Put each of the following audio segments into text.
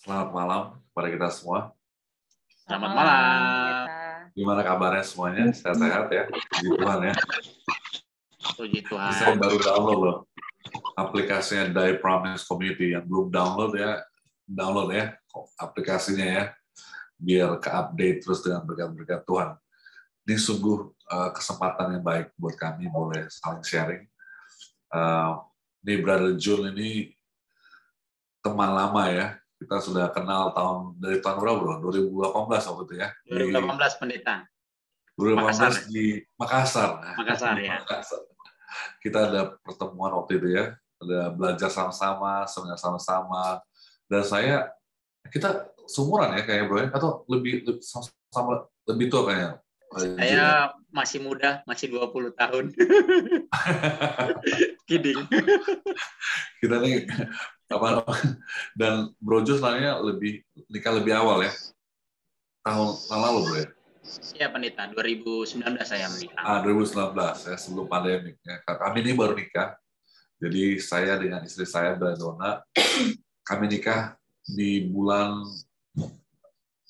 Selamat malam kepada kita semua. Selamat Malam, malam. Pendeta. Gimana kabarnya semuanya? Sehat-sehat ya? Puji Tuhan ya. Puji Ini saya Tuhan. baru download loh aplikasinya Die Promise Community. Yang belum download ya aplikasinya ya, biar ke-update terus dengan berkat-berkat Tuhan. Ini sungguh kesempatan yang baik buat kami boleh saling sharing. Ini Brother Jun ini teman lama ya. Kita sudah kenal dari tahun berapa bro? 2018 waktu itu ya. 2018 Pendeta. 2018 di Makassar. Makassar ya. Makassar. Kita ada pertemuan waktu itu ya. Ada belajar sama-sama, seminar sama-sama. Dan kita seumuran ya kayak bro ya, atau lebih tua kayaknya. Saya masih muda, masih 20 tahun. Kidding. Kita nih dan Bro Jos nikah lebih awal ya. Tahun lalu bro ya. Iya Pendeta, 2019 saya menikah. 2019 ya, sebelum pandemi. Ya. Kami ini baru nikah. Jadi saya dengan istri saya Donna, kami nikah di bulan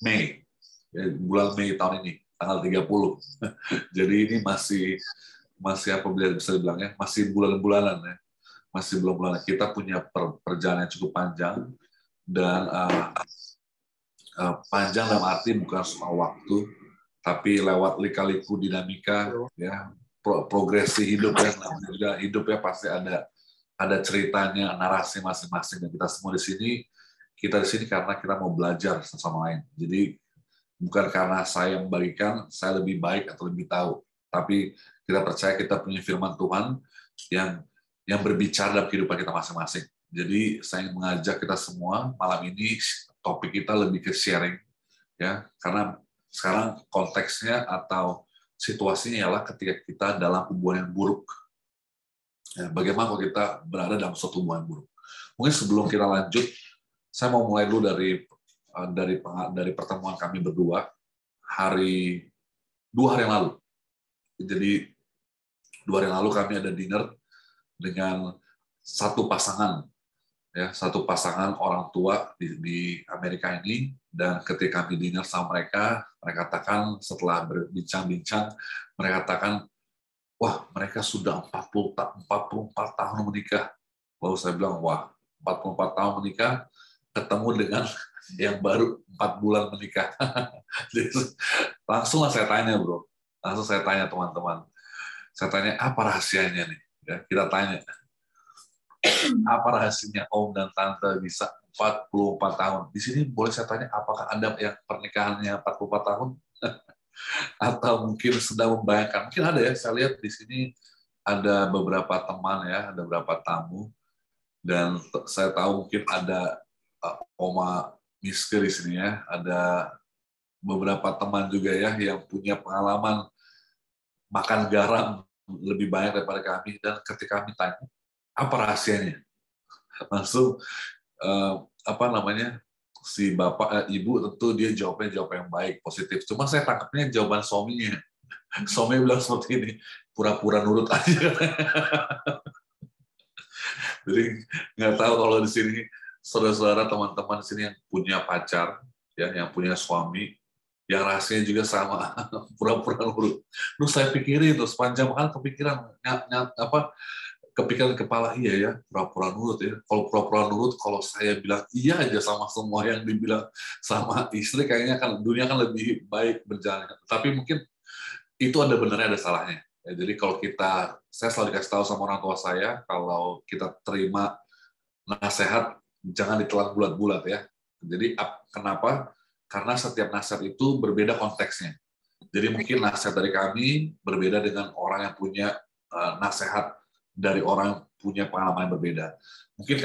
Mei. Ya, bulan Mei tahun ini, tanggal 30. Jadi ini masih apa bisa dibilang ya, masih bulan-bulanan ya. Masih bulan-bulanan. Kita punya perjalanan yang cukup panjang dan panjang dalam arti bukan soal waktu, tapi lewat lika-liku dinamika ya, progresi hidup ya. Juga hidup ya pasti ada ceritanya, narasi masing-masing. Dan kita semua di sini karena kita mau belajar sama lain. Jadi bukan karena saya membagikan saya lebih baik atau lebih tahu, tapi kita percaya kita punya firman Tuhan yang berbicara dalam kehidupan kita masing-masing. Jadi saya mengajak kita semua malam ini, topik kita lebih ke sharing ya, karena sekarang konteksnya atau situasinya ialah ketika kita dalam hubungan yang buruk. Ya, bagaimana kalau kita berada dalam suatu hubungan buruk? Mungkin sebelum kita lanjut, saya mau mulai dulu dari pertemuan kami berdua 2 hari yang lalu. Jadi 2 hari yang lalu kami ada dinner dengan satu pasangan orang tua di Amerika ini, dan ketika kami dinner sama mereka katakan setelah berbincang-bincang, mereka katakan, wah mereka sudah 44 tahun menikah. Lalu saya bilang, wah 44 tahun menikah, ketemu dengan yang baru 4 bulan menikah. Langsung saya tanya bro, teman-teman, saya tanya apa rahasianya nih? Ya, kita tanya, apa rahasianya Om dan Tante bisa 44 tahun? Di sini boleh saya tanya, apakah Anda yang pernikahannya 44 tahun? Atau mungkin sedang membayangkan? Mungkin ada ya, saya lihat di sini ada beberapa teman ya, ada beberapa tamu, dan saya tahu mungkin ada Oma Miske di sini ya, ada beberapa teman juga ya yang punya pengalaman makan garam lebih banyak daripada kami, dan ketika kami tanya, apa rahasianya? Langsung si bapak ibu tentu dia jawab yang baik, positif. Cuma saya tangkapnya jawaban suaminya. Suaminya bilang seperti ini, pura-pura nurut aja. Jadi nggak tahu kalau di sini saudara-saudara, teman-teman di sini yang punya pacar, ya, yang punya suami, yang rahasianya juga sama, pura-pura nurut. Terus saya pikirin tuh sepanjang malam, kepikiran di kepala, iya ya, pura-pura nurut ya. Kalau pura-pura nurut, kalau saya bilang iya aja sama semua yang dibilang sama istri, kayaknya kan dunia kan lebih baik berjalan. Tapi mungkin itu ada benernya, ada salahnya. Ya, jadi kalau saya selalu dikasih tahu sama orang tua saya, kalau kita terima nasihat, jangan ditelan bulat-bulat ya. Jadi kenapa? Karena setiap nasihat itu berbeda konteksnya. Jadi mungkin nasihat dari kami berbeda dengan orang yang punya nasihat dari orang yang punya pengalaman yang berbeda. Mungkin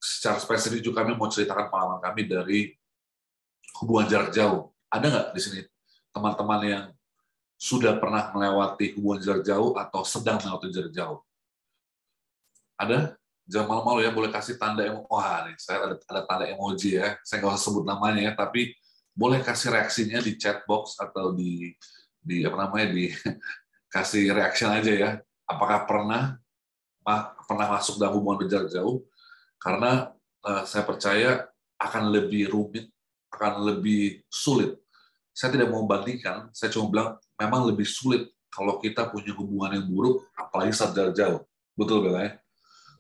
secara spesifik juga kami mau ceritakan pengalaman kami dari hubungan jarak jauh. Ada nggak di sini teman-teman yang sudah pernah melewati hubungan jarak jauh atau sedang melewati jarak jauh? Ada? Jangan malu-malu ya, boleh kasih tanda emoji. Wah, nih, saya ada tanda emoji ya. Saya nggak usah sebut namanya ya, tapi boleh kasih reaksinya di chat box atau di kasih reaction aja ya. Apakah pernah masuk dalam hubungan jarak jauh? Karena saya percaya akan lebih rumit, akan lebih sulit. Saya tidak mau bandingkan, saya cuma bilang memang lebih sulit kalau kita punya hubungan yang buruk, apalagi saat jarak jauh. Betul, Bella ya?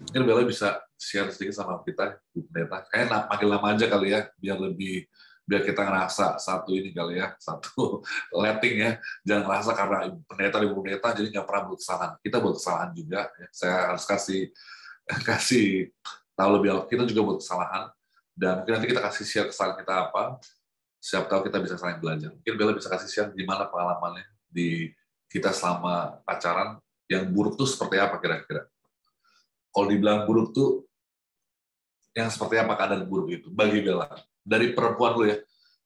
Mungkin Bella bisa share sedikit sama kita, Bu Pendeta. Kayaknya makin lama aja kali ya, biar kita ngerasa satu ini kali ya, satu letting ya. Jangan ngerasa karena Ibu Pendeta jadi nggak pernah berkesalahan. Kita berkesalahan juga. Ya. Saya harus kasih tahu lebih, kita juga berkesalahan. Dan mungkin nanti kita kasih share kesalahan kita apa, siapa tahu kita bisa saling belajar. Mungkin Bella bisa kasih share gimana pengalamannya di kita selama pacaran, yang buruk tuh seperti apa kira-kira? Kalau dibilang buruk tuh, yang seperti apa keadaan buruk itu bagi Bella? Dari perempuan lu ya,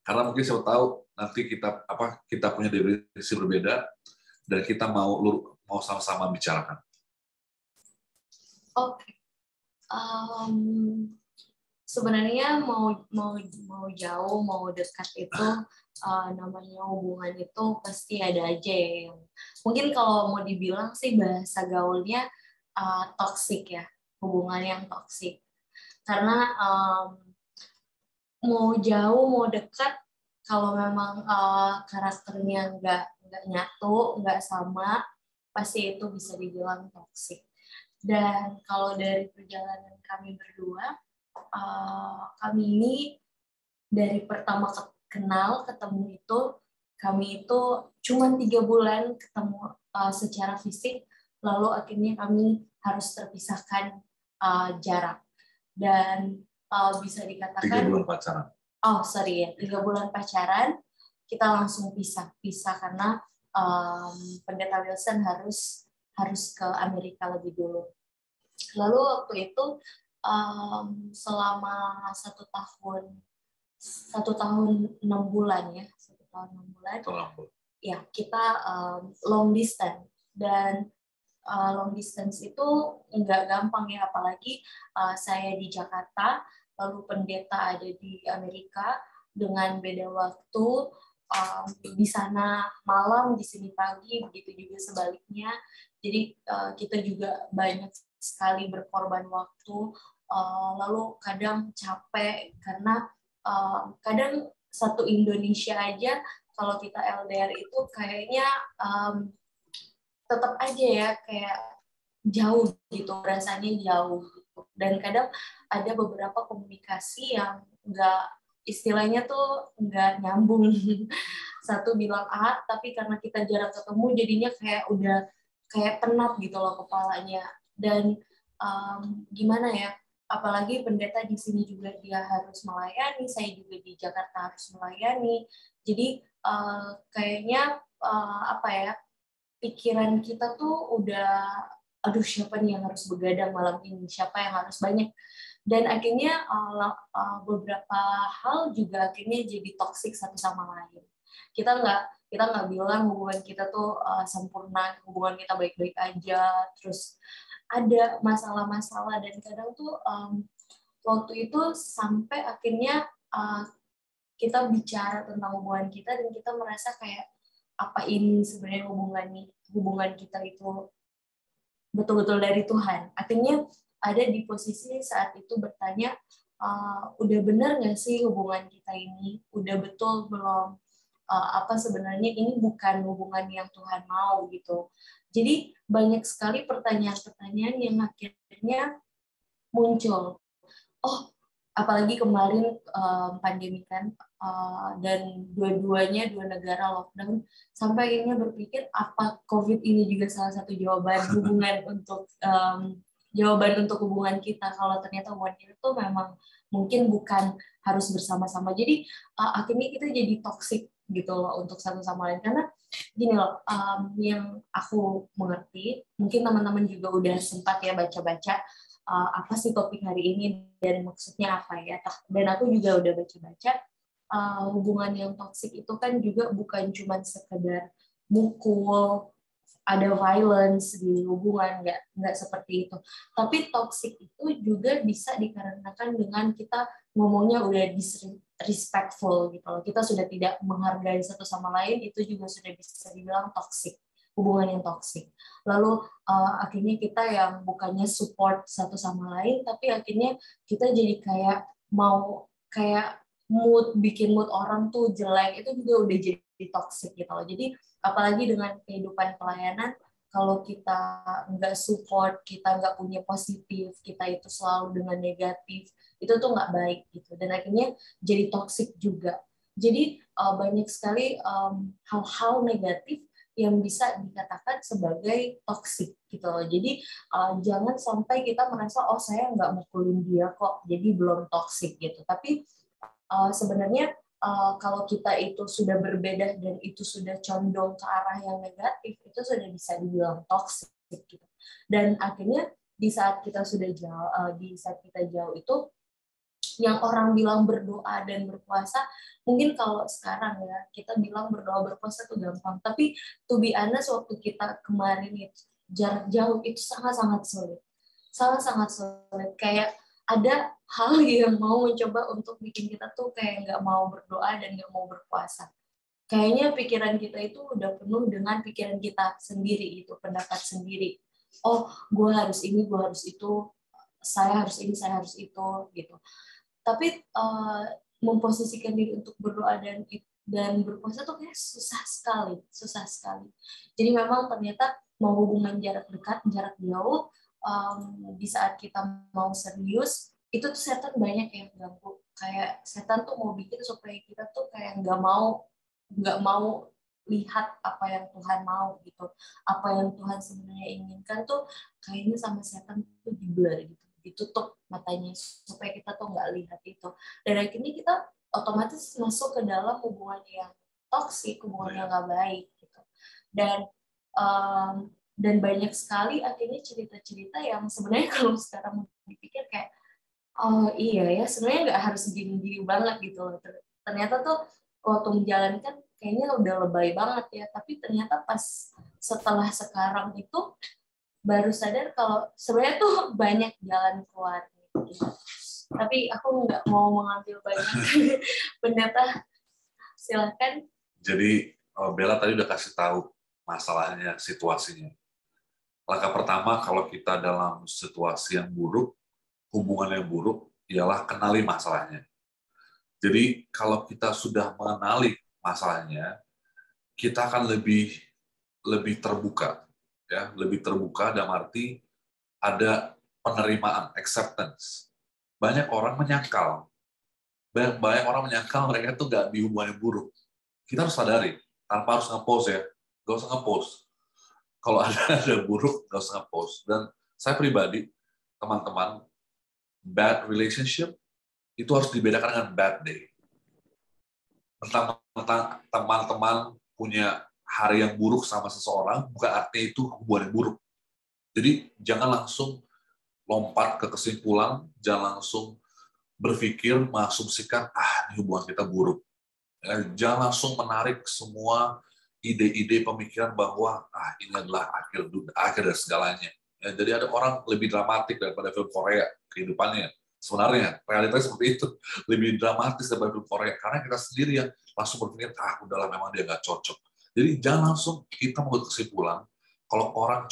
karena mungkin siapa tahu nanti kita punya definisi berbeda dan kita mau sama-sama bicarakan. Oke. Sebenarnya mau jauh mau dekat itu namanya hubungan itu pasti ada aja ya. Mungkin kalau mau dibilang sih bahasa gaulnya toksik ya, hubungan yang toksik. Karena mau jauh mau dekat kalau memang karakternya nggak nyatu, nggak sama, pasti itu bisa dibilang toksik. Dan kalau dari perjalanan kami berdua, kami ini dari pertama ketemu itu, kami itu cuma 3 bulan ketemu secara fisik, lalu akhirnya kami harus terpisahkan jarak. Dan bisa dikatakan 3 bulan pacaran. 3 bulan pacaran, kita langsung pisah karena Pendeta Wilson harus ke Amerika lebih dulu. Lalu waktu itu selama 1 tahun 6 bulan ya, 1 tahun 6 bulan. Ya, kita long distance. Dan long distance itu nggak gampang ya, apalagi saya di Jakarta, lalu pendeta ada di Amerika dengan beda waktu, di sana malam, di sini pagi, begitu juga sebaliknya. Jadi kita juga banyak sekali berkorban waktu, lalu kadang capek karena kadang satu Indonesia aja kalau kita LDR itu kayaknya tetap aja ya kayak jauh gitu, rasanya jauh gitu. Dan kadang ada beberapa komunikasi yang istilahnya tuh nggak nyambung. Satu bilang A, tapi karena kita jarang ketemu jadinya kayak udah kayak penat gitu loh kepalanya. Dan gimana ya, apalagi pendeta di sini juga dia harus melayani, saya juga di Jakarta harus melayani. Jadi kayaknya pikiran kita tuh udah, aduh siapa nih yang harus begadang malam ini, siapa yang harus banyak. Dan akhirnya beberapa hal juga akhirnya jadi toksik satu sama lain. Kita nggak bilang hubungan kita tuh sempurna, hubungan kita baik-baik aja, terus ada masalah-masalah. Dan kadang tuh waktu itu sampai akhirnya kita bicara tentang hubungan kita dan kita merasa kayak apa ini sebenarnya hubungan kita itu betul-betul dari Tuhan. Akhirnya ada di posisi saat itu bertanya, udah benar nggak sih hubungan kita ini? Udah betul belum? Apa sebenarnya ini bukan hubungan yang Tuhan mau gitu. Jadi banyak sekali pertanyaan-pertanyaan yang akhirnya muncul. Apalagi kemarin pandemi kan, dan dua negara lockdown, sampai akhirnya berpikir apa COVID ini juga salah satu jawaban untuk hubungan kita, kalau ternyata hubungan kita tuh memang mungkin bukan harus bersama-sama. Jadi akhirnya kita jadi toksik gitu loh untuk satu sama lain. Karena gini loh, yang aku mengerti, mungkin teman-teman juga udah sempat ya baca-baca apa sih topik hari ini dan maksudnya apa ya. Dan aku juga udah baca-baca, hubungan yang toksik itu kan juga bukan cuma sekedar mukul, ada violence di hubungan, nggak seperti itu. Tapi toksik itu juga bisa dikarenakan dengan kita ngomongnya udah disrespectful gitu loh. Kita sudah tidak menghargai satu sama lain, itu juga sudah bisa dibilang toksik, hubungan yang toksik. Lalu akhirnya kita yang bukannya support satu sama lain, tapi akhirnya kita jadi kayak mau kayak bikin mood orang tuh jelek, itu juga udah jadi toxic gitu loh. Jadi apalagi dengan kehidupan pelayanan, kalau kita nggak support, kita nggak punya positif, kita itu selalu dengan negatif, itu tuh nggak baik gitu. Dan akhirnya jadi toxic juga. Jadi banyak sekali hal-hal negatif yang bisa dikatakan sebagai toxic gitu loh. Jadi jangan sampai kita merasa, oh saya nggak mukulin dia kok, jadi belum toxic gitu. Tapi sebenarnya kalau kita itu sudah berbeda dan itu sudah condong ke arah yang negatif, itu sudah bisa dibilang toxic gitu. Dan akhirnya di saat kita sudah jauh, itu, yang orang bilang berdoa dan berpuasa, mungkin kalau sekarang ya kita bilang berdoa berpuasa itu gampang, tapi to be honest, waktu kita kemarin itu jarak jauh itu sangat-sangat sulit, sangat-sangat sulit. Kayak ada hal yang mau mencoba untuk bikin kita tuh kayak nggak mau berdoa dan nggak mau berpuasa. Kayaknya pikiran kita itu udah penuh dengan pikiran kita sendiri, itu pendapat sendiri. Oh, gue harus ini, gue harus itu, saya harus ini, saya harus itu, gitu. Tapi memposisikan diri untuk berdoa dan berpuasa tuh kayak susah sekali. Jadi memang ternyata mau hubungan jarak dekat, jarak jauh, di saat kita mau serius, itu tuh setan banyak yang ganggu. Kayak setan tuh mau bikin supaya kita tuh kayak nggak mau lihat apa yang Tuhan mau gitu. Apa yang Tuhan sebenarnya inginkan tuh kayaknya sama setan tuh di-blur gitu, ditutup matanya supaya kita tuh nggak lihat itu. Dan akhirnya kita otomatis masuk ke dalam hubungan yang toksik, hubungan yang nggak baik gitu. Dan banyak sekali akhirnya cerita-cerita yang sebenarnya kalau sekarang dipikir kayak, oh iya ya, sebenarnya nggak harus gini-gini banget gitu loh. Ternyata tuh waktu menjalankan kayaknya udah lebay banget ya, tapi ternyata pas setelah sekarang itu baru sadar kalau sebenarnya tuh banyak jalan keluar gitu. Tapi aku nggak mau mengambil banyak pendeta, silakan. Jadi Bella tadi udah kasih tahu masalahnya, situasinya. Langkah pertama kalau kita dalam situasi yang buruk, hubungan yang buruk, ialah kenali masalahnya. Jadi kalau kita sudah mengenali masalahnya, kita akan lebih terbuka, ya, lebih terbuka dalam arti ada penerimaan, acceptance. Banyak orang menyangkal mereka tuh nggak di hubungan yang buruk. Kita harus sadari, tanpa harus nge-post ya, nggak usah nge-post. Kalau ada buruk, nggak usah nge-post. Dan saya pribadi, teman-teman, bad relationship itu harus dibedakan dengan bad day. Tentang teman-teman punya hari yang buruk sama seseorang, bukan artinya itu hubungan yang buruk. Jadi jangan langsung lompat ke kesimpulan, jangan langsung berpikir, mengasumsikan, ini hubungan kita buruk. Jangan langsung menarik semua ide-ide pemikiran bahwa ini adalah akhir dari segalanya. Jadi ada orang lebih dramatik daripada film Korea kehidupannya. Sebenarnya realitanya seperti itu, lebih dramatis daripada film Korea karena kita sendiri yang langsung berpikir udahlah memang dia nggak cocok. Jadi jangan langsung kita membuat kesimpulan kalau orang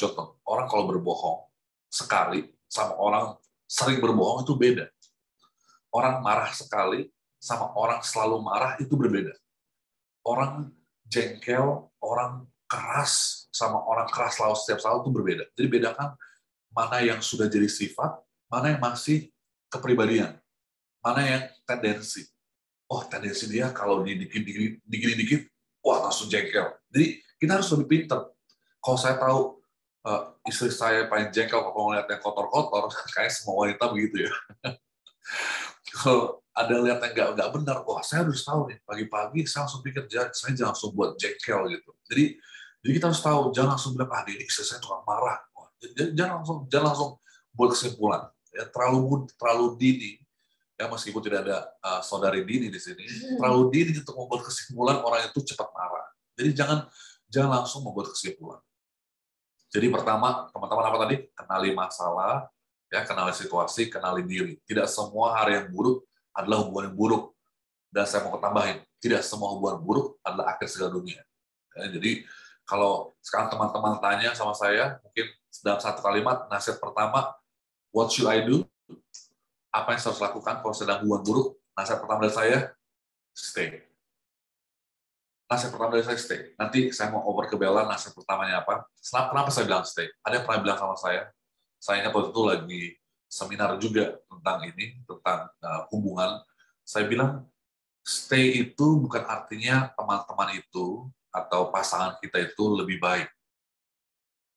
kalau berbohong sekali sama orang sering berbohong itu beda. Orang marah sekali sama orang selalu marah itu berbeda. Orang jengkel, orang keras sama orang keras setiap saat itu berbeda. Jadi bedakan mana yang sudah jadi sifat, mana yang masih kepribadian, mana yang tendensi. Oh, tendensi dia kalau dikit-dikit, langsung jengkel. Jadi kita harus lebih pintar. Kalau saya tahu istri saya paling jengkel kalau melihat yang kotor-kotor, kayak semua wanita begitu ya. Kalau ada lihat yang nggak benar, saya harus tahu nih, pagi-pagi saya langsung pikir, saya jangan langsung buat jengkel gitu. Jadi kita harus tahu, jangan langsung bilang, ini istri saya tukang marah. Jangan langsung buat kesimpulan. Ya, terlalu dini, ya meskipun tidak ada saudari Dini di sini, terlalu dini untuk membuat kesimpulan orang itu cepat marah. Jadi jangan langsung membuat kesimpulan. Jadi pertama, teman-teman apa tadi? Kenali masalah, ya, kenali situasi, kenali diri. Tidak semua hari yang buruk adalah hubungan yang buruk. Dan saya mau tambahin, tidak semua hubungan buruk adalah akhir segala dunia. Ya, jadi kalau sekarang teman-teman tanya sama saya, mungkin dalam satu kalimat, nasihat pertama, what should I do? Apa yang saya harus lakukan kalau sedang hubungan buruk? Nasihat pertama dari saya, stay. Nasihat pertama dari saya, stay. Nanti saya mau over ke Bella, nasihat pertamanya apa. Kenapa saya bilang stay? Ada yang pernah bilang sama saya ingat waktu itu lagi seminar juga tentang ini, tentang hubungan. Saya bilang, stay itu bukan artinya teman-teman itu atau pasangan kita itu lebih baik.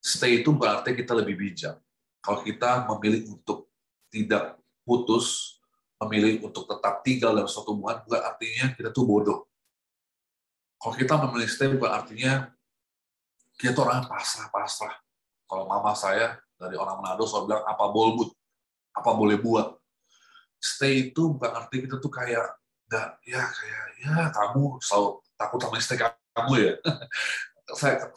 Stay itu bukan artinya kita lebih bijak. Kalau kita memilih untuk tidak putus, memilih untuk tetap tinggal dalam suatu hubungan, bukan artinya kita tuh bodoh. Kalau kita memilih stay bukan artinya kita tuh orang pasrah-pasrah. Kalau mama saya dari orang Manado selalu bilang apa bolbut, apa boleh buat. Stay itu bukan arti kita tuh kayak kamu selalu takut sama istri kamu ya.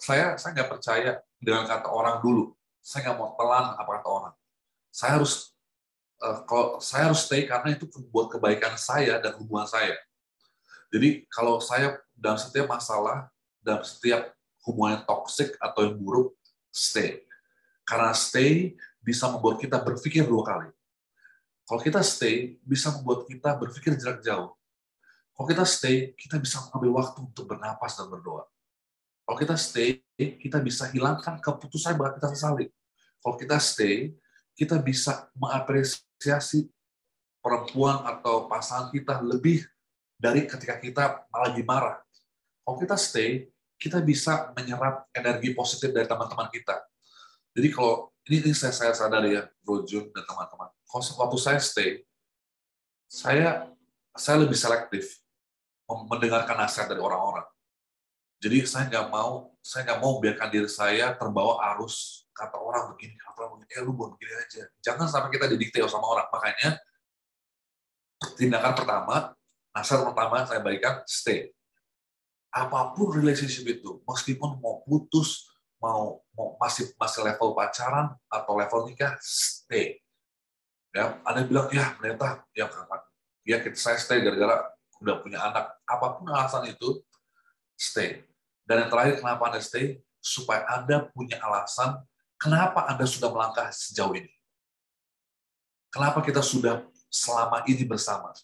saya nggak percaya dengan kata orang dulu. Saya nggak mau telan apa kata orang. Saya harus stay karena itu buat kebaikan saya dan hubungan saya. Jadi kalau saya dalam setiap masalah, dalam setiap hubungan yang toksik atau yang buruk, stay. Karena stay bisa membuat kita berpikir 2 kali. Kalau kita stay, bisa membuat kita berpikir jarak jauh. Kalau kita stay, kita bisa mengambil waktu untuk bernapas dan berdoa. Kalau kita stay, kita bisa hilangkan keputusan yang kita sesali. Kalau kita stay, kita bisa mengapresiasi perempuan atau pasangan kita lebih dari ketika kita lagi marah. Kalau kita stay, kita bisa menyerap energi positif dari teman-teman kita. Jadi kalau ini saya sadari ya, Bro Jun dan teman-teman. Kalau waktu saya stay, saya lebih selektif mendengarkan nasihat dari orang-orang. Jadi saya nggak mau biarkan diri saya terbawa arus kata orang begini, lu buat begini aja. Jangan sampai kita didikte sama orang. Makanya tindakan pertama, nasihat pertama saya berikan, stay. Apapun relationship itu, meskipun mau putus, mau masih level pacaran atau level nikah, stay. Ya, ada yang bilang, ya pendeta, saya stay gara-gara udah punya anak. Apapun alasan itu, stay. Dan yang terakhir, kenapa Anda stay? Supaya Anda punya alasan kenapa Anda sudah melangkah sejauh ini. Kenapa kita sudah selama ini bersama.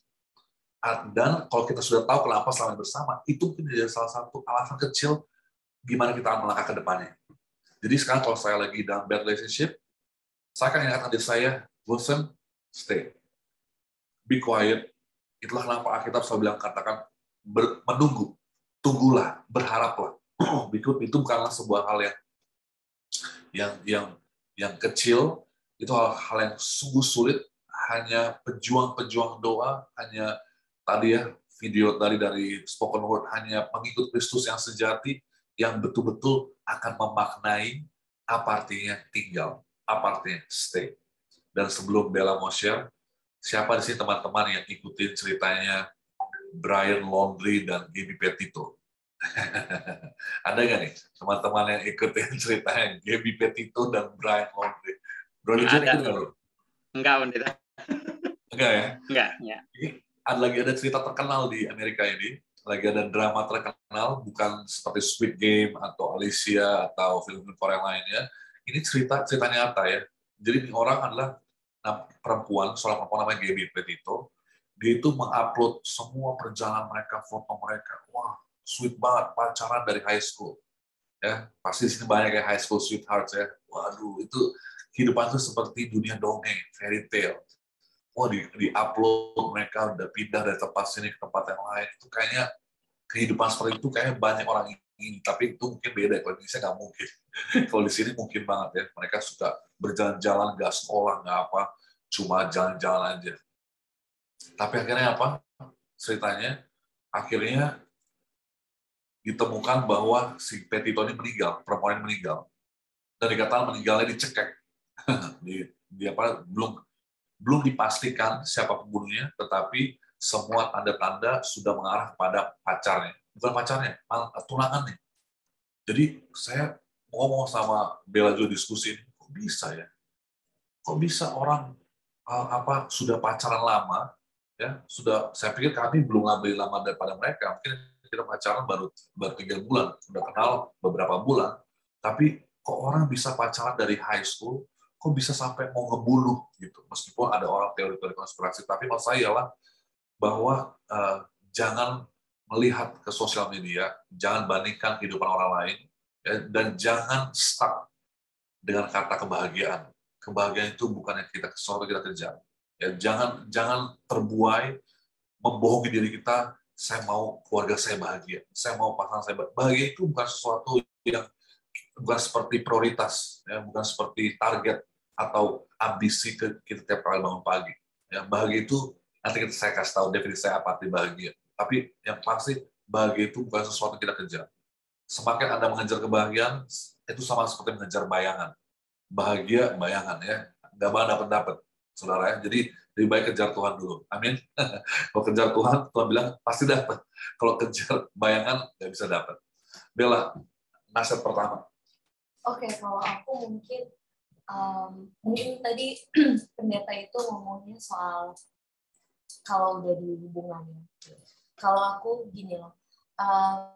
Dan kalau kita sudah tahu kenapa selama ini bersama, itu mungkin jadi salah satu alasan kecil gimana kita akan melangkah ke depannya. Jadi sekarang kalau saya lagi dalam bad relationship, saya akan ingatkan diri saya, Wilson, stay. Be quiet. Itulah kenapa Alkitab selalu bilang, katakan, menunggu. Tunggulah, berharaplah. Itu bukanlah sebuah hal yang kecil, itu hal yang sungguh sulit, hanya pejuang-pejuang doa, hanya tadi ya, video dari spoken word, hanya pengikut Kristus yang sejati, yang betul-betul akan memaknai apa artinya tinggal, apa artinya stay. Dan sebelum Bella mau share, siapa di sini teman-teman yang ikutin ceritanya Brian Laundrie dan Gabby Petito? Ada nggak nih teman-teman yang ikutin ceritanya Gabby Petito dan Brian Laundrie? Bro Dijon ikut nggak, Bro? Enggak, pendeta. Enggak ya? Enggak. Ini lagi ada cerita terkenal di Amerika ini, lagi ada drama terkenal, bukan seperti Squid Game atau Alicia atau film-film Korea lainnya. Ini cerita nyata ya. Jadi orang adalah seorang perempuan namanya Gabby Petito. Dia itu mengupload semua perjalanan mereka, foto mereka. Wah, sweet banget, pacaran dari high school. Ya, pasti di sini banyak kayak high school sweethearts ya. Waduh, itu kehidupan itu seperti dunia dongeng, fairy tale. Wah, di-upload mereka udah pindah dari tempat sini ke tempat yang lain. Itu kayaknya kehidupan seperti itu kayaknya banyak orang ingin, tapi itu mungkin beda. Kalau di Indonesia nggak mungkin. Kalau di sini mungkin banget ya. Mereka suka berjalan-jalan, nggak sekolah, nggak apa, cuma jalan-jalan aja. Tapi akhirnya apa? Ceritanya, akhirnya ditemukan bahwa si Petito ini meninggal, perempuan ini meninggal. Dan dikatakan meninggalnya dicekek. Belum dipastikan siapa pembunuhnya, tetapi semua tanda-tanda sudah mengarah kepada pacarnya. Bukan pacarnya, malah tunangannya. Jadi saya ngomong sama Bella juga diskusi, kok bisa ya? Kok bisa orang sudah pacaran lama, ya sudah, saya pikir kami belum lebih lama daripada mereka, mungkin kita pacaran baru 3 bulan, sudah kenal beberapa bulan, tapi kok orang bisa pacaran dari high school, kok bisa sampai mau ngebunuh gitu, meskipun ada orang teori-teori konspirasi, tapi maksud saya lah, bahwa jangan melihat ke sosial media, jangan bandingkan kehidupan orang lain, ya, dan jangan stuck dengan kata kebahagiaan. Kebahagiaan itu bukan yang sesuatu kita kejar. Ya, jangan terbuai membohongi diri kita. Saya mau keluarga saya bahagia, saya mau pasangan saya bahagia. Bahagia itu bukan sesuatu yang bukan seperti prioritas, ya, bukan seperti target atau ambisi kita tiap kali bangun pagi. Ya, bahagia itu nanti saya kasih tahu definisi saya apa arti bahagia. Tapi yang pasti bahagia itu bukan sesuatu yang kita kejar. Semakin Anda mengejar kebahagiaan, itu sama seperti mengejar bayangan. Bahagia bayangan, ya, nggak bakal dapat, saudara, ya. Jadi lebih baik kejar Tuhan dulu. Amin. Kalau kejar Tuhan, Tuhan bilang pasti dapat. Kalau kejar bayangan nggak bisa dapat. Bella, nasihat pertama. Oke, kalau aku mungkin tadi pendeta itu ngomongnya soal kalau udah di hubungannya. Kalau aku gini loh,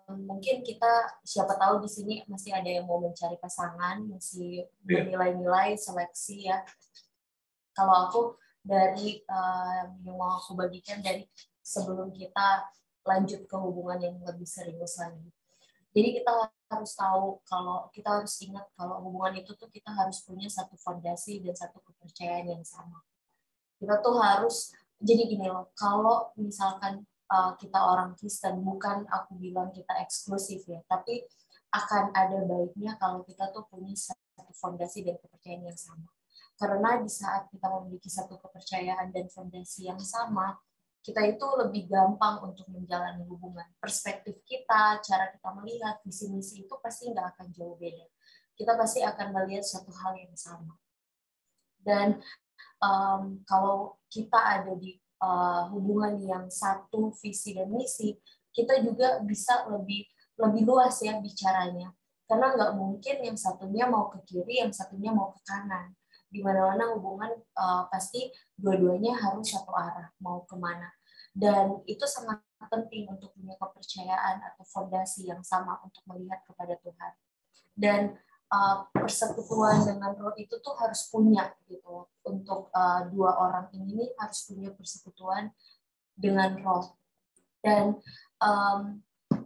mungkin kita siapa tahu di sini masih ada yang mau mencari pasangan, masih menilai-nilai seleksi ya. Kalau aku dari yang mau aku bagikan dari sebelum kita lanjut ke hubungan yang lebih serius lagi. Jadi kita harus tahu kalau kita harus ingat kalau hubungan itu tuh kita harus punya satu fondasi dan satu kepercayaan yang sama. Kita tuh harus jadi gini loh, kalau misalkan kita orang Kristen, bukan aku bilang kita eksklusif ya, tapi akan ada baiknya kalau kita tuh punya satu fondasi dan kepercayaan yang sama. Karena di saat kita memiliki satu kepercayaan dan fondasi yang sama, kita itu lebih gampang untuk menjalani hubungan. Perspektif kita, cara kita melihat, visi misi itu pasti nggak akan jauh beda. Kita pasti akan melihat suatu hal yang sama. Dan kalau kita ada di hubungan yang satu visi dan misi, kita juga bisa lebih luas ya bicaranya. Karena nggak mungkin yang satunya mau ke kiri, yang satunya mau ke kanan. Di mana-mana hubungan pasti dua-duanya harus satu arah, mau kemana. Dan itu sangat penting untuk punya kepercayaan atau fondasi yang sama untuk melihat kepada Tuhan. Dan persekutuan dengan roh itu tuh harus punya gitu. Untuk dua orang ini harus punya persekutuan dengan roh. Dan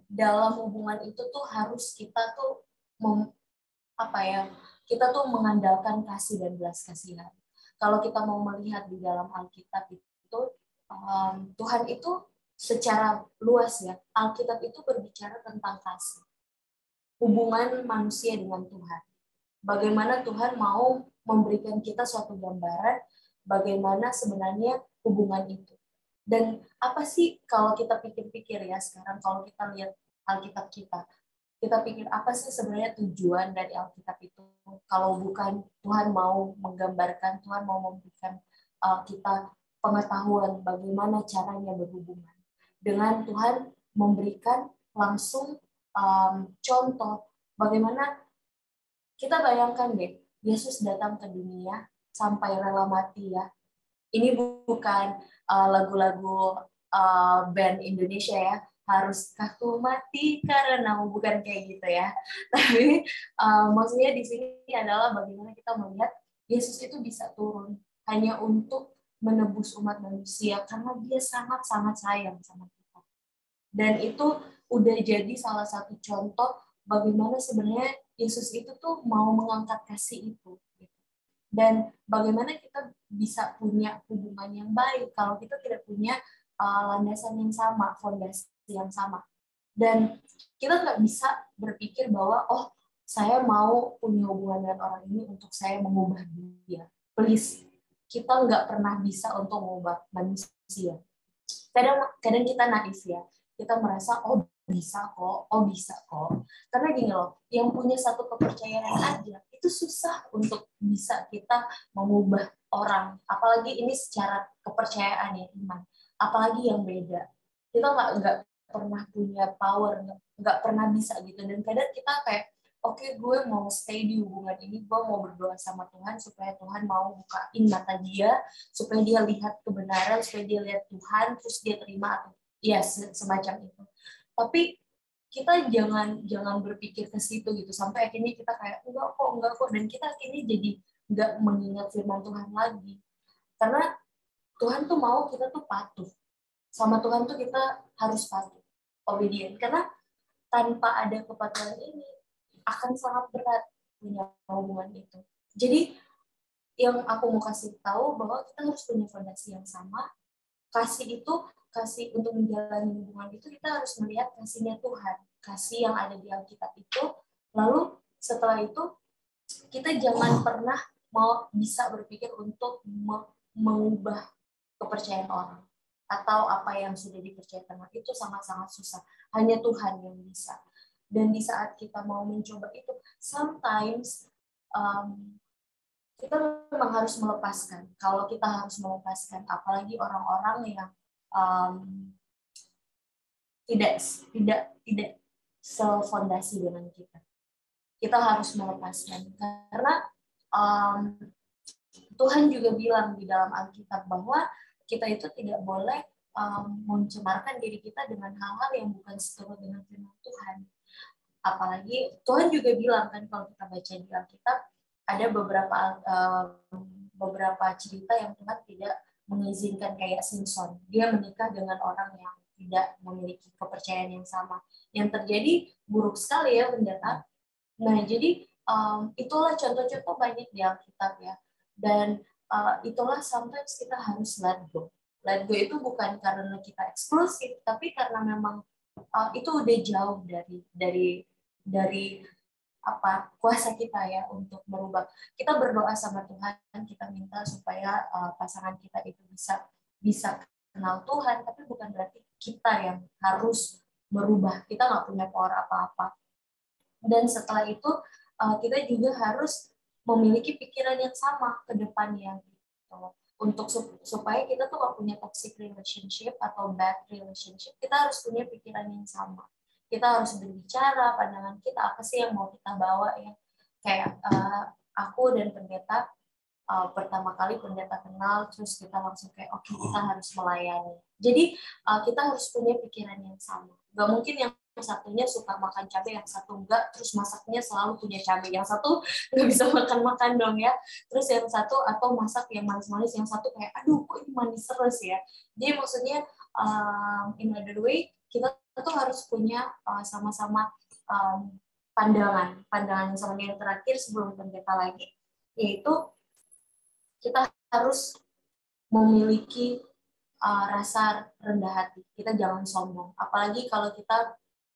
dalam hubungan itu tuh harus kita tuh kita tuh mengandalkan kasih dan belas kasihan. Kalau kita mau melihat di dalam Alkitab itu, Tuhan itu secara luas ya, Alkitab itu berbicara tentang kasih. Hubungan manusia dengan Tuhan. Bagaimana Tuhan mau memberikan kita suatu gambaran bagaimana sebenarnya hubungan itu. Dan apa sih kalau kita pikir-pikir ya sekarang, kalau kita lihat Alkitab kita pikir apa sih sebenarnya tujuan dari Alkitab itu? Kalau bukan Tuhan mau menggambarkan, Tuhan mau memberikan kita pengetahuan bagaimana caranya berhubungan. Dengan Tuhan memberikan langsung contoh bagaimana kita bayangkan deh, Yesus datang ke dunia sampai rela mati ya. Ini bukan lagu-lagu band Indonesia ya, haruskah ku mati karena bukan kayak gitu ya. Tapi maksudnya di sini adalah bagaimana kita melihat Yesus itu bisa turun hanya untuk menebus umat manusia karena dia sangat-sangat sayang sama kita. Dan itu udah jadi salah satu contoh bagaimana sebenarnya Yesus itu tuh mau mengangkat kasih itu. Dan bagaimana kita bisa punya hubungan yang baik kalau kita tidak punya landasan yang sama, fondasi yang sama. Dan kita nggak bisa berpikir bahwa, oh, saya mau punya hubungan dengan orang ini untuk saya mengubah dia. Please, kita nggak pernah bisa untuk mengubah manusia. Kadang kita naif ya, kita merasa, oh bisa kok. Karena gini loh, yang punya satu kepercayaan aja, itu susah untuk bisa kita mengubah orang. Apalagi ini secara kepercayaan ya, iman. Apalagi yang beda. Kita nggak pernah punya power, nggak pernah bisa gitu. Dan kadang kita kayak, oke, gue mau stay di hubungan ini, gue mau berdoa sama Tuhan supaya Tuhan mau bukain mata dia, supaya dia lihat kebenaran, supaya dia lihat Tuhan, terus dia terima atau ya semacam itu. Tapi kita jangan berpikir ke situ gitu sampai akhirnya kita kayak enggak kok, dan kita akhirnya jadi nggak mengingat firman Tuhan lagi. Karena Tuhan tuh mau kita tuh patuh sama Tuhan tuh kita harus patuh, obedient. Karena tanpa ada kepatuhan ini akan sangat berat punya hubungan itu. Jadi yang aku mau kasih tahu bahwa kita harus punya fondasi yang sama. Kasih untuk menjalani hubungan itu kita harus melihat kasihnya Tuhan, kasih yang ada di Alkitab itu. Lalu setelah itu kita jangan pernah mau bisa berpikir untuk mengubah kepercayaan orang atau apa yang sudah dipercayakan, itu sangat-sangat susah. Hanya Tuhan yang bisa. Dan di saat kita mau mencoba itu, sometimes kita memang harus melepaskan. Kalau kita harus melepaskan, apalagi orang-orang yang tidak sefondasi dengan kita. Kita harus melepaskan karena Tuhan juga bilang di dalam Alkitab bahwa kita itu tidak boleh mencemarkan diri kita dengan hal-hal yang bukan seturut dengan firman Tuhan. Apalagi Tuhan juga bilang kan, kalau kita baca di Alkitab ada beberapa cerita yang Tuhan tidak mengizinkan, kayak Simpson. Dia menikah dengan orang yang tidak memiliki kepercayaan yang sama. Yang terjadi buruk sekali ya, pendeta. Nah, jadi itulah contoh-contoh banyak di Alkitab ya. Dan itulah sometimes kita harus let go. Let go itu bukan karena kita eksklusif, tapi karena memang itu udah jauh dari kuasa kita ya untuk merubah. Kita berdoa sama Tuhan, kita minta supaya pasangan kita itu bisa kenal Tuhan, tapi bukan berarti kita yang harus merubah. Kita nggak punya power apa-apa. Dan setelah itu kita juga harus memiliki pikiran yang sama ke depannya gitu. Untuk supaya kita tuh nggak punya toxic relationship atau bad relationship, kita harus punya pikiran yang sama. Kita harus berbicara, pandangan kita apa sih yang mau kita bawa ya. Kayak aku dan pendeta, pertama kali pendeta kenal, terus kita langsung kayak oke, kita harus melayani. Jadi kita harus punya pikiran yang sama. Gak mungkin yang satunya suka makan cabai, yang satu enggak, terus masaknya selalu punya cabai, yang satu nggak bisa makan dong ya, terus yang satu atau masak yang manis-manis, yang satu kayak aduh kok ini manis terus ya. Jadi maksudnya in other way, kita tuh harus punya sama-sama pandangan sama. Yang terakhir sebelum pendeta lagi, yaitu kita harus memiliki rasa rendah hati. Kita jangan sombong. Apalagi kalau kita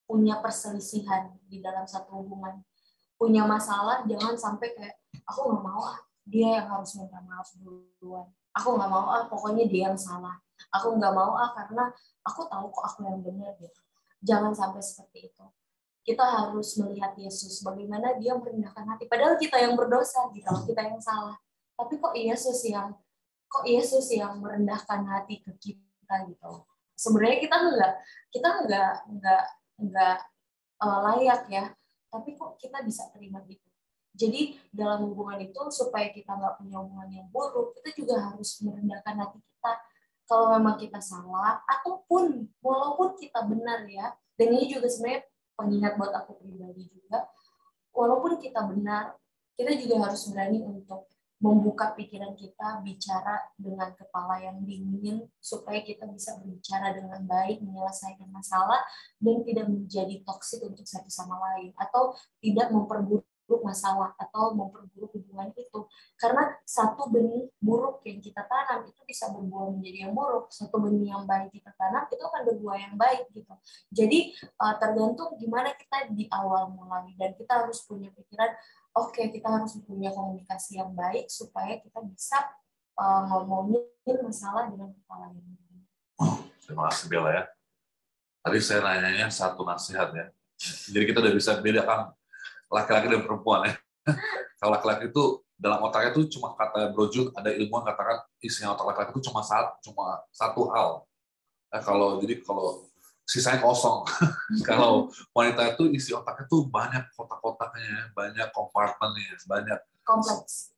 punya perselisihan di dalam satu hubungan, punya masalah, jangan sampai kayak aku nggak mau dia yang harus minta maaf duluan. Aku nggak mau pokoknya dia yang salah. Aku nggak mau karena aku tahu kok aku yang benar gitu. Jangan sampai seperti itu. Kita harus melihat Yesus, bagaimana dia merendahkan hati. Padahal kita yang berdosa, gitu, kita yang salah. Tapi kok Yesus yang merendahkan hati ke kita gitu. Sebenarnya kita nggak layak ya, tapi kok kita bisa terima gitu. Jadi dalam hubungan itu supaya kita nggak punya hubungan yang buruk, kita juga harus merendahkan hati kita. Kalau memang kita salah, ataupun walaupun kita benar ya, dan ini juga sebenarnya pengingat buat aku pribadi juga, walaupun kita benar, kita juga harus berani untuk membuka pikiran kita, bicara dengan kepala yang dingin, supaya kita bisa berbicara dengan baik, menyelesaikan masalah, dan tidak menjadi toksik untuk satu sama lain, atau tidak memperburuk masalah, atau memperburuk hubungan itu. Karena satu benih buruk yang kita tanam, itu bisa berbuah menjadi yang buruk. Satu benih yang baik kita tanam, itu akan berbuah yang baik. Gitu. Jadi, tergantung gimana kita di awal mulai, dan kita harus punya pikiran, oke, kita harus punya komunikasi yang baik supaya kita bisa ngomongin masalah dengan kepala yang dingin. Terima kasih Bella ya. Tadi saya nanyanya satu nasihat ya. Jadi kita udah bisa bedakan laki-laki dan perempuan ya. Kalau laki-laki itu dalam otaknya itu cuma kata Bro Jun, ada ilmuwan katakan isinya otak laki-laki itu cuma satu hal. Nah, kalau sisanya kosong. Kalau wanita itu isi otaknya tuh banyak kotak-kotaknya, banyak kompartemennya, banyak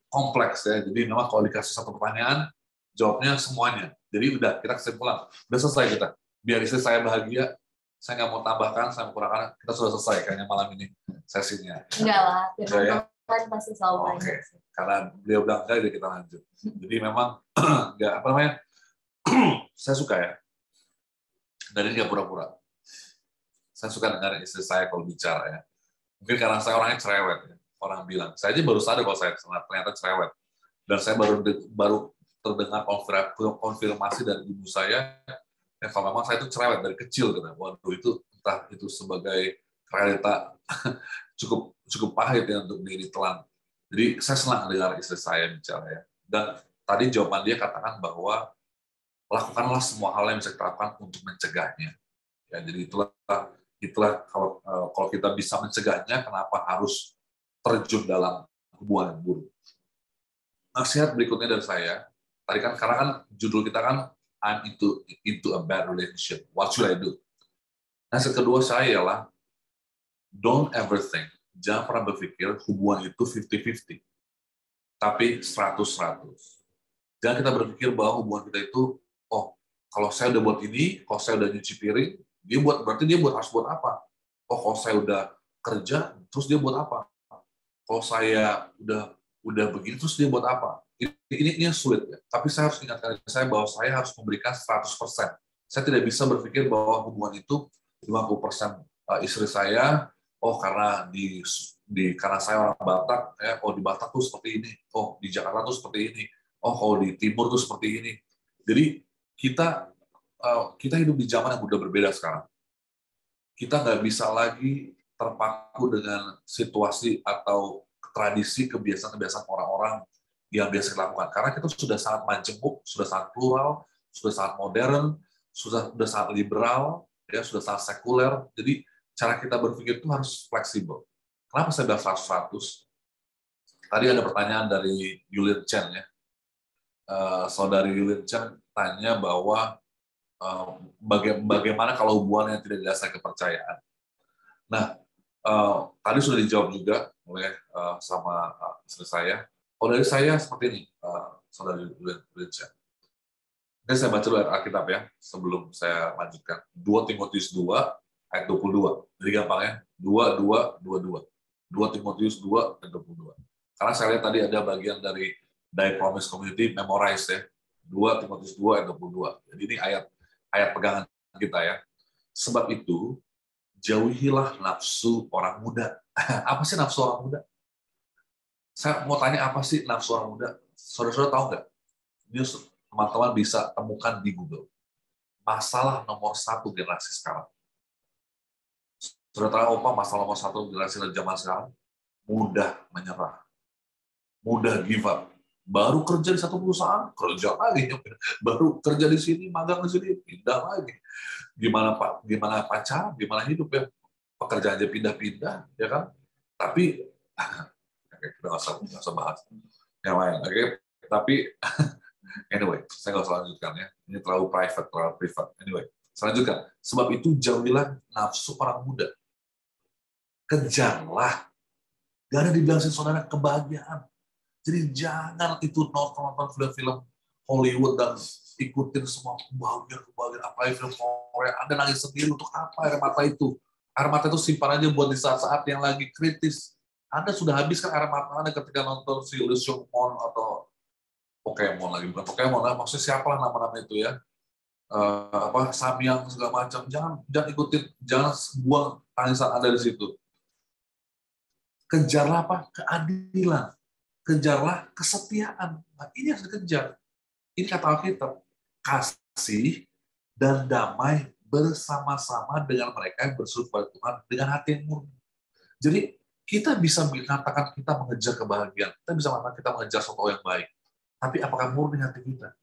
kompleks ya. Jadi memang kalau dikasih satu pertanyaan, jawabnya semuanya. Jadi udah kita kesimpulan, udah selesai kita. Biar istri saya bahagia, saya nggak mau tambahkan, saya mau kurangkan, kita sudah selesai kayaknya malam ini sesinya. Enggak lah, Tuhan pasti selalu banyak. Karena beliau bilang enggak, jadi kita lanjut. Jadi memang nggak saya suka ya. Dan ini nggak pura-pura. Saya suka dengar istri saya kalau bicara ya. Mungkin karena saya orangnya cerewet ya. Orang bilang, saya aja baru sadar kalau saya ternyata cerewet. Dan saya baru terdengar konfirmasi dari ibu saya, ya kalau memang saya itu cerewet dari kecil gitu. Waduh, itu entah itu sebagai realita cukup pahit ya untuk ditelan. Jadi saya senang dengar istri saya bicara ya. Dan tadi jawaban dia katakan bahwa lakukanlah semua hal yang bisa kita lakukan untuk mencegahnya. Ya, jadi itulah kalau kita bisa mencegahnya, kenapa harus terjun dalam hubungan yang buruk. Nasihat berikutnya dari saya, tadi kan karena kan judul kita kan I'm into a bad relationship. What should I do? Nasihat kedua saya ialah don't ever think, jangan pernah berpikir hubungan itu 50-50, tapi 100-100. Jangan kita berpikir bahwa hubungan kita itu, oh, kalau saya udah buat ini, kalau saya udah nyuci piring, berarti dia harus buat apa? Oh, kalau saya udah kerja, terus dia buat apa? Kalau saya udah begini, terus dia buat apa? Ini sulit ya. Tapi saya harus ingatkan saya bahwa saya harus memberikan 100%. Saya tidak bisa berpikir bahwa hubungan itu 50% istri saya, oh karena karena saya orang Batak, ya, oh di Batak tuh seperti ini, oh di Jakarta tuh seperti ini, oh kalau di Timur tuh seperti ini. Jadi kita hidup di zaman yang udah berbeda sekarang. Kita nggak bisa lagi terpaku dengan situasi atau tradisi kebiasaan-kebiasaan orang-orang yang biasa dilakukan. Karena kita sudah sangat majemuk, sudah sangat plural, sudah sangat modern, sudah sangat liberal, ya sudah sangat sekuler. Jadi cara kita berpikir itu harus fleksibel. Kenapa saya bilang 100-100? Tadi ada pertanyaan dari Yulin Chen ya. Saudari Yulin Chen tanya bahwa bagaimana kalau hubungan yang tidak didasarkan kepercayaan. Nah, tadi sudah dijawab juga oleh sama istri saya. Kalau dari saya seperti ini, saudari Yulin Chen. Ini saya baca dulu ayat Alkitab ya, sebelum saya lanjutkan. 2 Timotius 2, ayat 22. Jadi gampang ya, 2 Timotius 2, ayat 22. Karena saya lihat tadi ada bagian dari Die Promise Community memorize ya. 2 Timotius 2, ayat 22. Jadi ini ayat pegangan kita ya. Sebab itu, jauhilah nafsu orang muda. Apa sih nafsu orang muda? Saya mau tanya apa sih nafsu orang muda? Saudara-saudara tahu nggak? Ini teman-teman bisa temukan di Google. Masalah nomor 1 generasi sekarang. Saudara tahu apa masalah nomor 1 generasi zaman sekarang? Mudah menyerah. Mudah give up. Baru kerja di satu perusahaan, kerja lagi. Baru kerja di sini, magang di sini, pindah lagi. Gimana pacaran, gimana hidup ya? Pekerjaan aja pindah-pindah, ya kan? Tapi kita nggak usah bahas yang lain. Oke, tapi anyway, saya nggak usah lanjutkan ya. Ini terlalu private, terlalu privat. Anyway, selanjutnya. Sebab itu jauhilah nafsu orang muda. Kejarlah. Gak ada dibilang saudara kebahagiaan. Jadi jangan itu nonton film-film Hollywood dan ikutin semua kebahagiaan, apalagi film Korea. Anda nangis sendiri untuk apa air mata itu? Air mata itu simpan aja buat di saat-saat yang lagi kritis. Anda sudah habiskan air mata Anda ketika nonton si Lee Seung Mon atau Pokemon lagi, bukan Pokemon lah, maksudnya siapa lah nama-nama itu ya, Samyang segala macam. Jangan ikutin, jangan buang tangisan Anda di situ. Kejarlah apa? Keadilan. Kejarlah kesetiaan. Nah, ini harus dikejar. Ini kata Alkitab. Kasih dan damai bersama-sama dengan mereka yang berseru kepada Tuhan dengan hati yang murni. Jadi kita bisa mengatakan kita mengejar kebahagiaan. Kita bisa mengatakan kita mengejar sesuatu yang baik. Tapi apakah murni hati kita?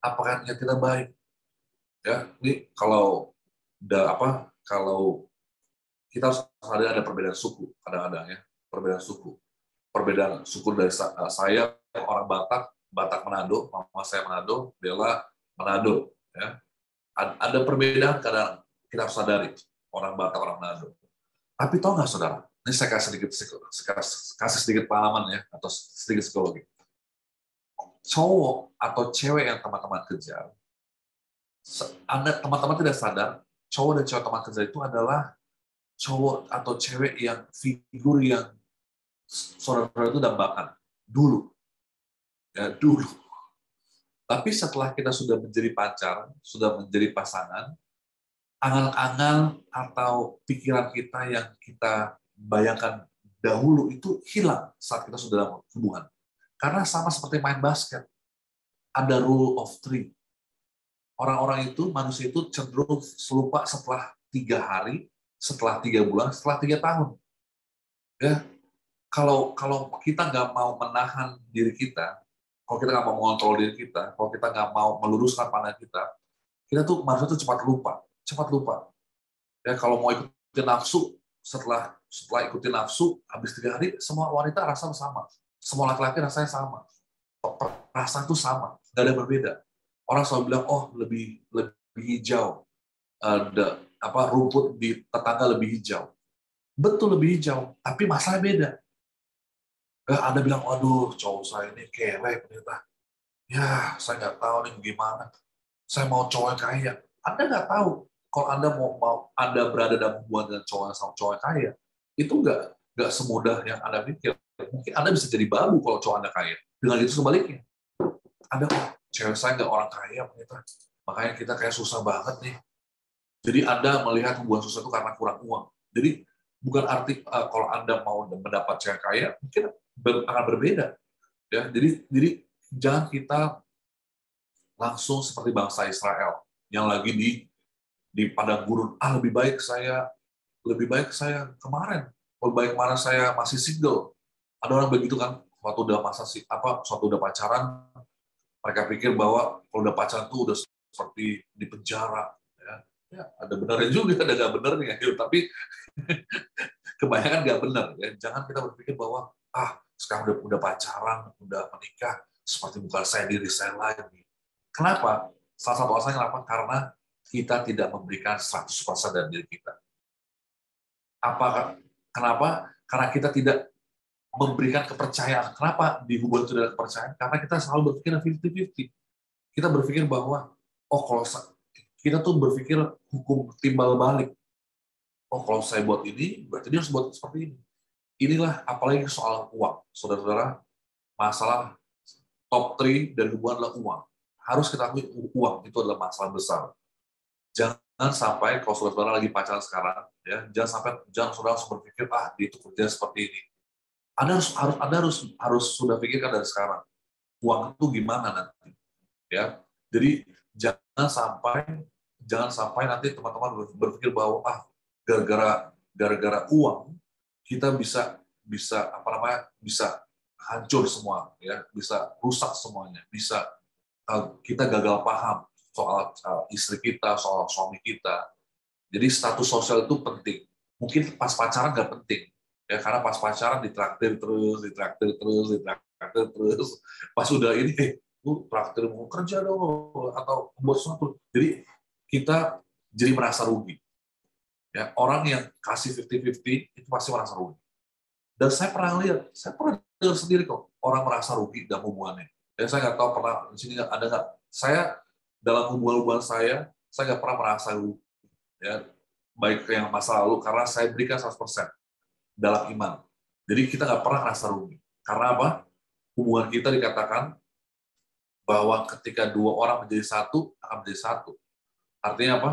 Apakah niat kita baik? Ya, ini kalau kita harus ada perbedaan suku kadang-kadang ya, perbedaan suku dari saya orang Batak Manado, mama saya Manado, Bella Manado ya. Ada perbedaan kadang kita harus sadari orang Batak orang Manado. Tapi tahu nggak saudara? Ini saya kasih sedikit pengalaman ya atau sedikit psikologi. Cowok atau cewek yang teman-teman kejar, teman-teman tidak sadar, cowok dan cewek teman kejar itu adalah cowok atau cewek yang figur yang saudara itu dambakan dulu. Ya, dulu. Tapi setelah kita sudah menjadi pacar, sudah menjadi pasangan, angan-angan atau pikiran kita yang kita bayangkan dahulu itu hilang saat kita sudah dalam hubungan. Karena sama seperti main basket, ada rule of three. Orang-orang itu, manusia itu cenderung lupa setelah 3 hari, setelah 3 bulan, setelah 3 tahun. Ya, kalau kita nggak mau menahan diri kita, kalau kita nggak mau mengontrol diri kita, kalau kita nggak mau meluruskan pandangan kita tuh manusia tuh cepat lupa. Ya, kalau mau ikutin nafsu, setelah ikutin nafsu, habis 3 hari, semua wanita rasa sama, semua laki-laki rasanya sama, perasaan itu sama, nggak ada berbeda. Orang selalu bilang, oh lebih hijau, rumput di tetangga lebih hijau. Betul lebih hijau, tapi masalah beda. Anda bilang, aduh cowok saya ini kere ternyata. Ya, saya nggak tahu nih gimana. Saya mau cowok yang kaya. Anda nggak tahu kalau Anda mau Anda berada dalam hubungan dengan cowok yang kaya, itu nggak semudah yang Anda pikir. Mungkin Anda bisa jadi babu kalau cowok Anda kaya. Dengan itu sebaliknya. Anda, cewek saya nggak orang kaya ternyata. Makanya kita kayak susah banget nih. Jadi Anda melihat hubungan susah itu karena kurang uang. Jadi bukan arti kalau Anda mau mendapat cewek kaya, mungkin akan berbeda. Ya, jadi jangan kita langsung seperti bangsa Israel yang lagi di padang gurun. Lebih baik saya kemarin. Lebih baik kemarin saya masih single. Ada orang begitu kan, waktu udah pacaran, mereka pikir bahwa kalau udah pacaran tuh udah seperti di penjara. Ya, ada benarnya juga, ada nggak benernya. Tapi kebanyakan nggak benar. Ya. Jangan kita berpikir bahwa sekarang udah pacaran, udah menikah, seperti bukan diri saya lagi. Kenapa? Salah satu alasannya kenapa? Karena kita tidak memberikan 100% dari diri kita. Kenapa? Karena kita tidak memberikan kepercayaan. Kenapa di hubungan itu ada kepercayaan? Karena kita selalu berpikir 50-50. Kita berpikir bahwa, kalau kita tuh berpikir hukum timbal balik. Kalau saya buat ini, berarti dia harus buat seperti ini. Inilah apalagi soal uang. Saudara-saudara, masalah top 3 dari hubungan adalah uang. Harus kita akui uang itu adalah masalah besar. Jangan sampai kalau saudara lagi pacaran sekarang, ya, jangan saudara langsung berpikir dia itu kerja seperti ini. Anda harus sudah pikirkan dari sekarang. Uang itu gimana nanti, ya. Jadi jangan sampai nanti teman-teman berpikir bahwa gara-gara uang kita bisa hancur semua, ya, bisa rusak semuanya, bisa kita gagal paham soal istri kita, soal suami kita. Jadi status sosial itu penting. Mungkin pas pacaran nggak penting, ya, karena pas pacaran ditraktir terus. Pas udah ini, traktir mau kerja dong atau buat sesuatu. Jadi kita jadi merasa rugi. Ya, orang yang kasih 50-50 itu pasti merasa rugi. Dan saya pernah dengar sendiri kok orang merasa rugi dalam hubungannya. Ya, saya nggak tahu pernah di sini ada nggak. Saya dalam hubungan saya nggak pernah merasa rugi. Ya, baik yang masa lalu karena saya berikan 100% dalam iman. Jadi kita nggak pernah merasa rugi. Karena apa? Hubungan kita dikatakan bahwa ketika 2 orang menjadi satu akan menjadi satu. Artinya apa?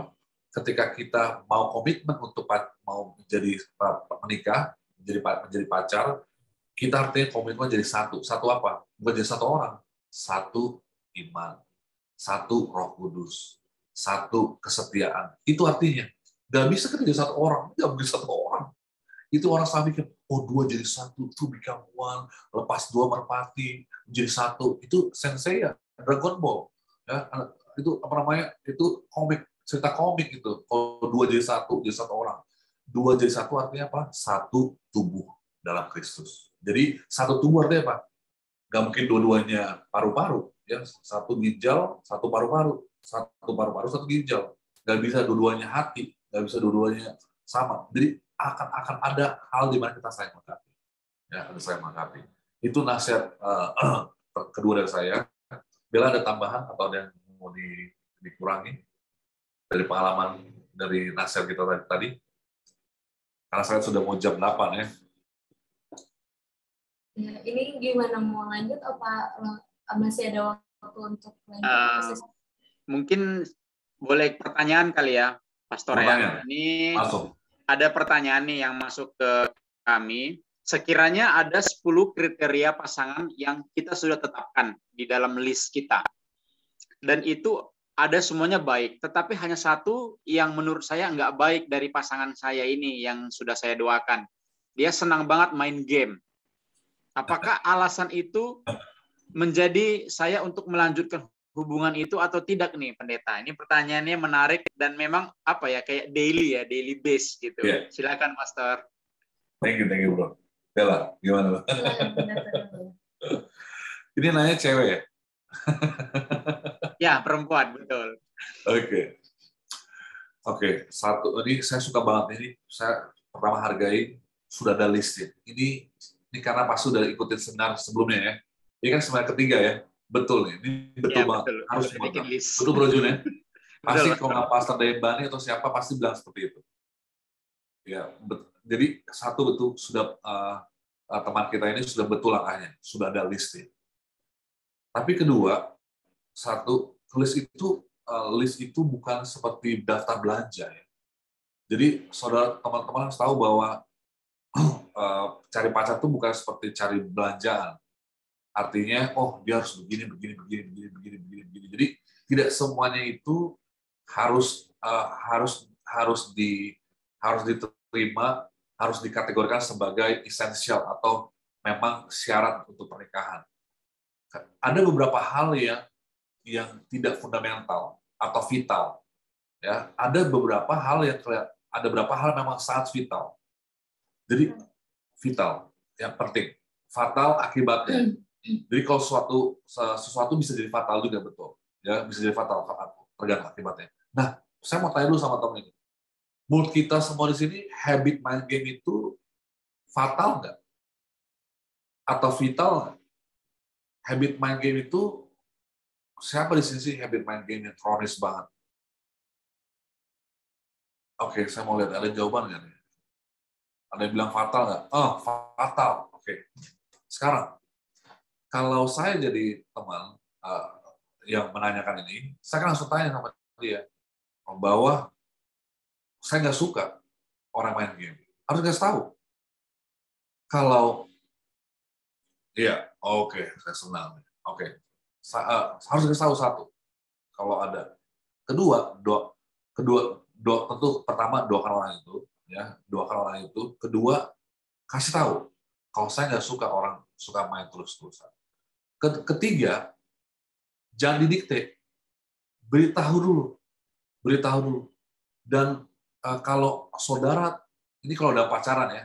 Ketika kita mau komitmen untuk mau menjadi menikah, menjadi pacar, kita artinya komitmen jadi satu. Satu apa? Bukan jadi satu orang. Satu iman. Satu Roh Kudus. Satu kesetiaan. Itu artinya. Nggak bisa kita jadi satu orang. Nggak bisa satu orang. Itu orang selalu mikir, 2 jadi satu, 2 become one, lepas 2 merpati, menjadi satu. Itu Sensei ya, Dragon Ball. Ya, itu itu cerita komik itu. Kalau 2 jadi satu orang. 2 jadi satu artinya apa? Satu tubuh dalam Kristus. Jadi satu tubuh artinya apa? Nggak mungkin dua-duanya paru-paru. Ya, satu ginjal, satu paru-paru. Satu paru-paru, satu ginjal. Nggak bisa dua-duanya hati. Nggak bisa dua-duanya sama. Jadi akan ada hal di mana kita saling melengkapi. Ya, ada saling melengkapi. Itu nasihat kedua dari saya. Bila ada tambahan atau ada yang mau dikurangi dari pengalaman dari nasihat kita tadi? Karena saya sudah mau jam 8 ya. Ya, ini gimana, mau lanjut apa masih ada waktu untuk lanjut? Mungkin boleh pertanyaan kali ya, Pastor ya. Ini Masuk. ada pertanyaan nih yang masuk ke kami. Sekiranya ada 10 kriteria pasangan yang kita sudah tetapkan di dalam list kita. Dan itu ada semuanya baik, tetapi hanya satu yang menurut saya nggak baik dari pasangan saya ini yang sudah saya doakan. Dia senang banget main game. Apakah alasan itu menjadi saya untuk melanjutkan hubungan itu atau tidak nih, Pendeta? Ini pertanyaannya menarik dan memang apa ya, kayak daily base gitu. Yeah. Silakan, Pastor. Thank you, bro. Bella, gimana, Bang? Ini nanya cewek ya? Ya, perempuan, betul. Oke. Satu, ini saya suka banget ini. Saya pertama hargai sudah ada listnya. Ini karena pas sudah ikutin seminar sebelumnya ya. Ini kan seminar ketiga ya. Betul nih. Ini betul ya, banget. Betul. Harus bikin list. Betul, Bro Jun ya. Pasti Betul, kalau nggak Pastor Dayebani atau siapa pasti bilang seperti itu. Ya, jadi satu betul sudah teman kita ini sudah betul langkahnya, sudah ada listnya. Tapi kedua, satu list itu bukan seperti daftar belanja ya. Jadi saudara teman-teman harus tahu bahwa cari pacar itu bukan seperti cari belanjaan. Artinya, oh dia harus begini. Jadi tidak semuanya itu harus diterima, harus dikategorikan sebagai esensial atau memang syarat untuk pernikahan. Ada beberapa hal yang tidak fundamental atau vital. Ya, ada beberapa hal memang sangat vital. Jadi vital, yang penting. Fatal akibatnya. Jadi kalau sesuatu bisa jadi fatal juga, betul. Ya, bisa jadi fatal tergantung akibatnya. Nah, saya mau tanya dulu sama teman ini. Menurut kita semua di sini, habit main game itu fatal nggak? Atau vital nggak? Habit main game itu, siapa di sini sih habit main game yang kronis banget? Oke, saya mau lihat, ada jawaban nggak nih? Ada yang bilang fatal nggak? Oh, fatal. Oke. Sekarang, kalau saya jadi teman yang menanyakan ini, saya kan langsung tanya sama dia, bahwa saya nggak suka orang main game. Harus kasih tahu. Kalau, iya, oke, saya senang. Oke, harus kasih tahu satu. Kalau ada. Kedua, tentu pertama doakan orang itu, ya, doakan orang itu. Kedua, kasih tahu. Kalau saya nggak suka orang suka main terus-terusan. Ketiga, jangan didikte. Beritahu dulu. Dan kalau saudara, ini kalau udah pacaran ya,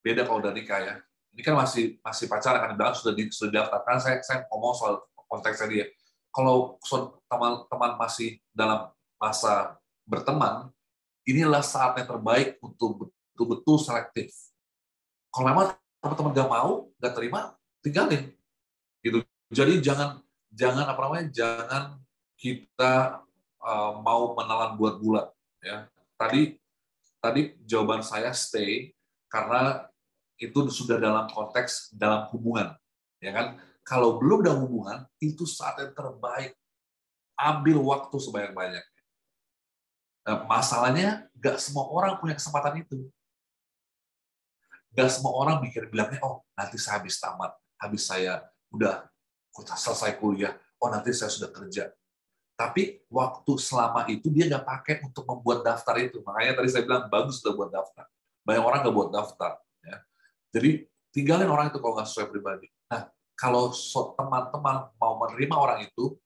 beda kalau udah nikah ya. Ini kan masih pacaran, kan bilang sudah didaftarkan. Saya ngomong soal konteksnya dia. Kalau teman-teman masih dalam masa berteman, inilah saatnya terbaik untuk betul-betul selektif. Kalau memang teman-teman nggak mau, nggak terima, tinggalin. Gitu. Jadi jangan kita mau menelan bulat-bulat. Ya. Tadi jawaban saya stay karena itu sudah dalam konteks dalam hubungan, ya kan? Kalau belum dalam hubungan, itu saat yang terbaik. Ambil waktu sebanyak-banyaknya. Nah, masalahnya nggak semua orang punya kesempatan itu. Nggak semua orang bilangnya, oh nanti saya habis tamat, habis saya udah selesai kuliah, oh nanti saya sudah kerja. Tapi waktu selama itu dia nggak pakai untuk membuat daftar itu. Makanya tadi saya bilang bagus sudah buat daftar. Banyak orang nggak buat daftar. Ya. Jadi tinggalin orang itu kalau nggak sesuai pribadi. Nah, kalau teman-teman mau menerima orang itu,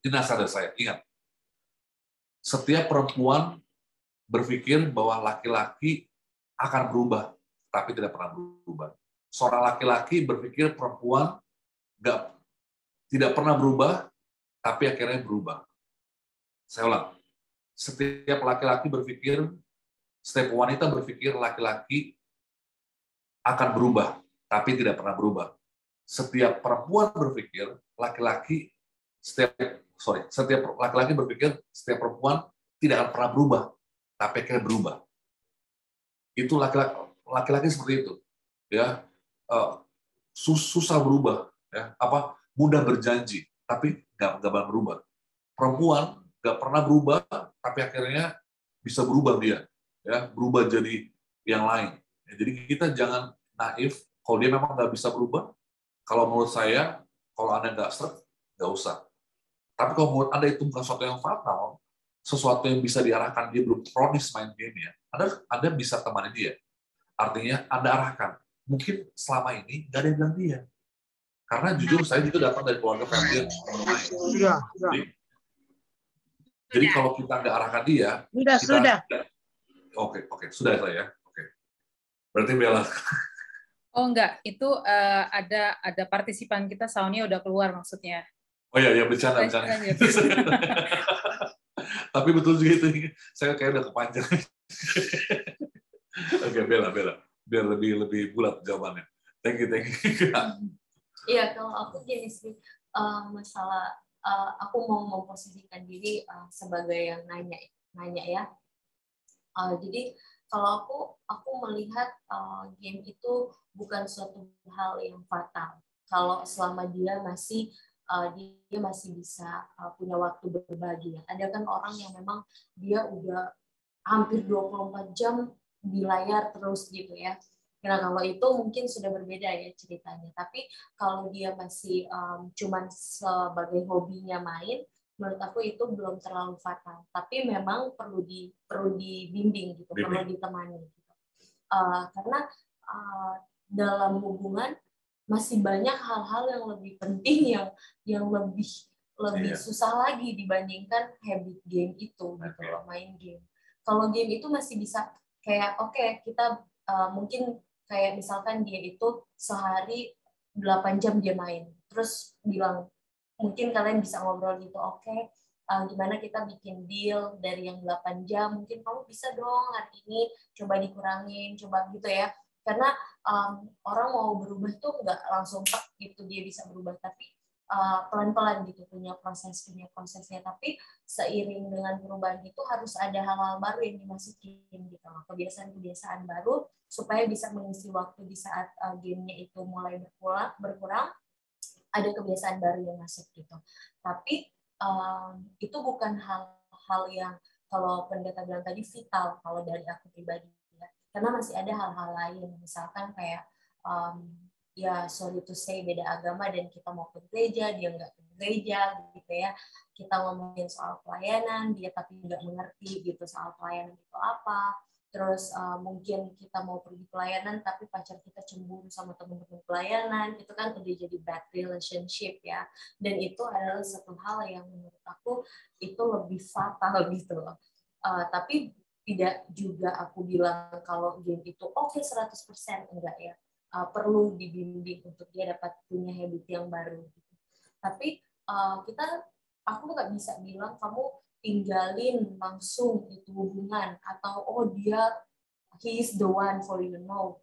ini nasihat dari saya. Ingat, setiap perempuan berpikir bahwa laki-laki akan berubah, tapi tidak pernah berubah. Seorang laki-laki berpikir perempuan tidak pernah berubah, tapi akhirnya berubah. Saya ulang. Setiap wanita berpikir laki-laki akan berubah, tapi tidak pernah berubah. Setiap perempuan berpikir setiap laki-laki berpikir setiap perempuan tidak akan pernah berubah, tapi akhirnya berubah. Itu laki-laki seperti itu. Ya, susah berubah. Ya, mudah berjanji, tapi nggak bakal berubah. Perempuan nggak pernah berubah, tapi akhirnya bisa berubah dia, ya, berubah jadi yang lain. Ya, jadi kita jangan naif. Kalau dia memang nggak bisa berubah, kalau menurut saya, kalau Anda nggak seret, nggak usah. Tapi kalau menurut Anda itu bukan sesuatu yang fatal, sesuatu yang bisa diarahkan, dia belum kronis main game ya, Anda bisa temani dia. Artinya Anda arahkan. Mungkin selama ini nggak ada yang bilang dia. Karena jujur saya juga datang dari keluarga family yang main. Jadi kalau kita nggak arahkan dia, Sudah. Oke, sudah saya. Oke. Berarti Bella. Oh enggak, itu ada partisipan kita soundnya udah keluar maksudnya. Oh iya, bercanda. Tapi betul juga itu, saya kayak udah kepanjang. Oke, Bella, biar lebih bulat jawabannya. Thank you. Iya, kalau aku gini sih, masalah aku mau memposisikan diri sebagai yang nanya ya. Jadi kalau aku melihat game itu bukan suatu hal yang fatal. Kalau selama dia masih bisa punya waktu berbagi. Ada kan orang yang memang dia udah hampir 24 jam di layar terus gitu ya. Nah, kalau itu mungkin sudah berbeda ya ceritanya. Tapi kalau dia masih cuman sebagai hobinya main, menurut aku itu belum terlalu fatal. Tapi memang perlu dibimbing gitu, perlu ditemani gitu. Karena dalam hubungan masih banyak hal-hal yang lebih penting yang lebih susah lagi dibandingkan habit game itu gitu loh, main game. Kalau game itu masih bisa kayak kita mungkin kayak misalkan dia itu sehari 8 jam dia main, terus bilang mungkin kalian bisa ngobrol gitu, gimana kita bikin deal dari yang 8 jam, mungkin kamu bisa dong hari ini coba dikurangin, coba gitu ya. Karena orang mau berubah tuh nggak langsung gitu dia bisa berubah, tapi pelan-pelan gitu, punya prosesnya. Tapi seiring dengan perubahan itu harus ada hal-hal baru yang dimasukin gitu, kebiasaan-kebiasaan baru supaya bisa mengisi waktu di saat gamenya itu mulai berkurang, ada kebiasaan baru yang masuk gitu. Tapi itu bukan hal-hal yang kalau pendeta bilang tadi vital kalau dari aku pribadi ya. Karena masih ada hal-hal lain, misalkan kayak ya sorry to say beda agama dan kita mau ke gereja, dia nggak ke gereja gitu ya. Kita ngomongin soal pelayanan, dia tapi nggak mengerti gitu soal pelayanan itu apa. Terus mungkin kita mau pergi pelayanan tapi pacar kita cemburu sama teman-teman pelayanan, itu kan udah jadi bad relationship ya. Dan itu adalah satu hal yang menurut aku itu lebih fatal gitu loh. Tapi tidak juga aku bilang kalau game itu 100% enggak ya. Perlu dibimbing untuk dia dapat punya habit yang baru. Gitu. Tapi aku nggak bisa bilang kamu tinggalin langsung itu hubungan atau he is the one for you, no.